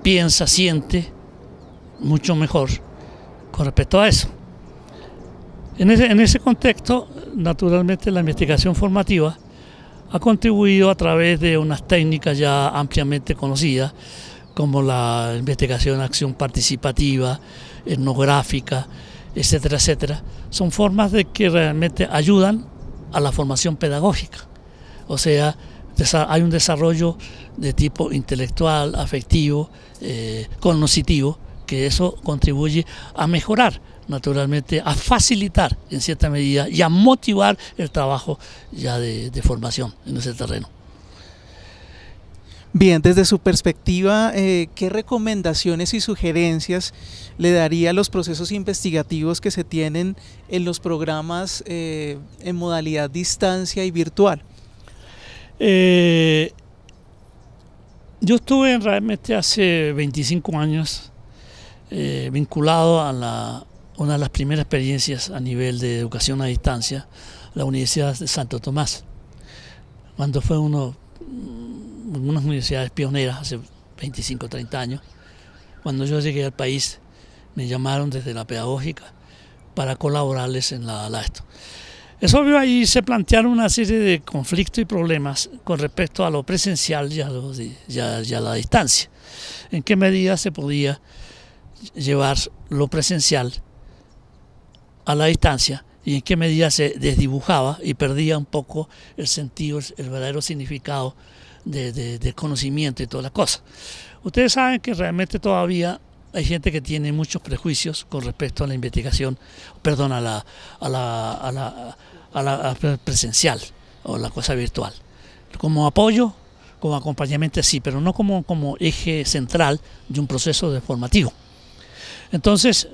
piensa, siente mucho mejor con respecto a eso. En ese contexto, naturalmente la investigación formativa ha contribuido a través de unas técnicas ya ampliamente conocidas, como la investigación acción participativa, etnográfica, etcétera, etcétera. Son formas de que realmente ayudan a la formación pedagógica. O sea, hay un desarrollo de tipo intelectual, afectivo, cognoscitivo, que eso contribuye a mejorar, naturalmente, a facilitar en cierta medida y a motivar el trabajo ya de formación en ese terreno. Bien, desde su perspectiva, ¿qué recomendaciones y sugerencias le daría a los procesos investigativos que se tienen en los programas en modalidad distancia y virtual? Yo estuve realmente hace 25 años vinculado a una de las primeras experiencias a nivel de educación a distancia, la Universidad de Santo Tomás, cuando fue unas universidades pioneras hace 25 o 30 años. Cuando yo llegué al país me llamaron desde la pedagógica para colaborarles en esto. Es obvio, ahí se plantearon una serie de conflictos y problemas con respecto a lo presencial y a la distancia. ¿En qué medida se podía llevar lo presencial a la distancia y en qué medida se desdibujaba y perdía un poco el sentido, el verdadero significado de conocimiento y todas las cosas? Ustedes saben que realmente todavía hay gente que tiene muchos prejuicios con respecto a la investigación, perdón, a la presencial o la cosa virtual. Como apoyo, como acompañamiento sí, pero no como eje central de un proceso formativo. Entonces,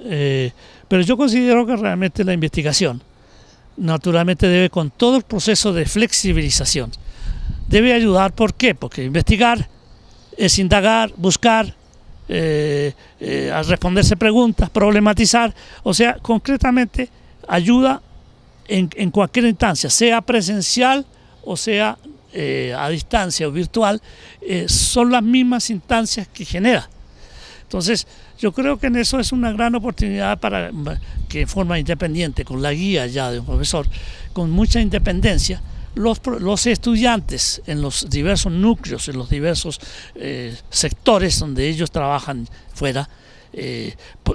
pero yo considero que realmente la investigación naturalmente debe, con todo el proceso de flexibilización, debe ayudar. ¿Por qué? Porque investigar es indagar, buscar, a responderse preguntas, problematizar, o sea, concretamente ayuda en cualquier instancia, sea presencial o sea a distancia o virtual, son las mismas instancias que genera. Entonces, yo creo que en eso es una gran oportunidad para que en forma independiente, con la guía ya de un profesor, con mucha independencia, los estudiantes en los diversos núcleos, en los diversos sectores donde ellos trabajan fuera,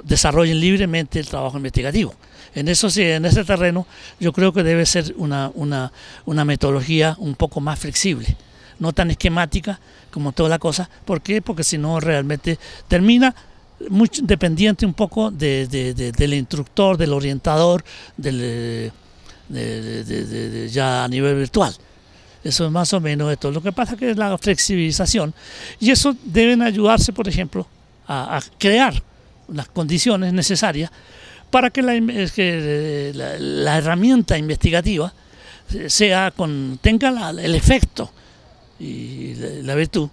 desarrollen libremente el trabajo investigativo. En ese terreno yo creo que debe ser una metodología un poco más flexible, no tan esquemática como toda la cosa. ¿Por qué? Porque si no realmente termina mucho dependiente un poco del instructor, del orientador, ya a nivel virtual. Eso es más o menos esto. Lo que pasa es que es la flexibilización, y eso deben ayudarse, por ejemplo, a crear las condiciones necesarias para que la herramienta investigativa tenga el efecto y la virtud,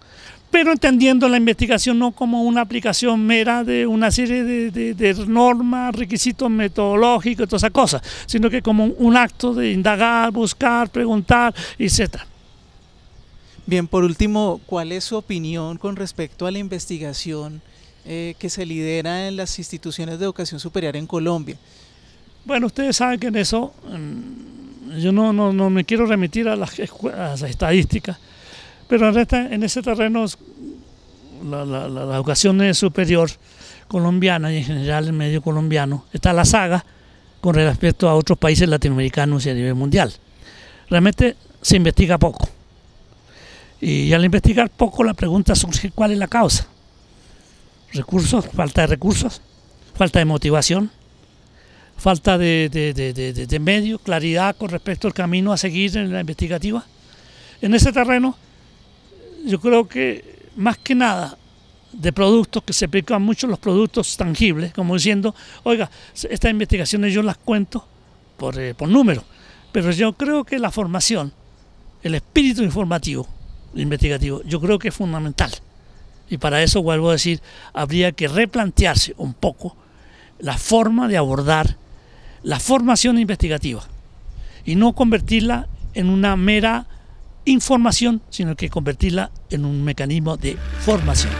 pero entendiendo la investigación no como una aplicación mera de una serie de normas, requisitos metodológicos y todas esas cosas, sino que como un acto de indagar, buscar, preguntar, etc. Bien, por último, ¿cuál es su opinión con respecto a la investigación que se lidera en las instituciones de educación superior en Colombia? Bueno, ustedes saben que en eso yo no me quiero remitir a las estadísticas, pero en ese terreno la educación superior colombiana y en general el medio colombiano está a la saga con respecto a otros países latinoamericanos y a nivel mundial. Realmente se investiga poco, y al investigar poco la pregunta surge: ¿cuál es la causa? Recursos, falta de motivación, falta de medio, claridad con respecto al camino a seguir en la investigativa. En ese terreno yo creo que más que nada de productos, que se aplican mucho los productos tangibles, como diciendo: oiga, estas investigaciones yo las cuento por número, pero yo creo que la formación, el espíritu informativo, investigativo, yo creo que es fundamental. Y para eso, vuelvo a decir, habría que replantearse un poco la forma de abordar la formación investigativa y no convertirla en una mera información, sino que convertirla en un mecanismo de formación.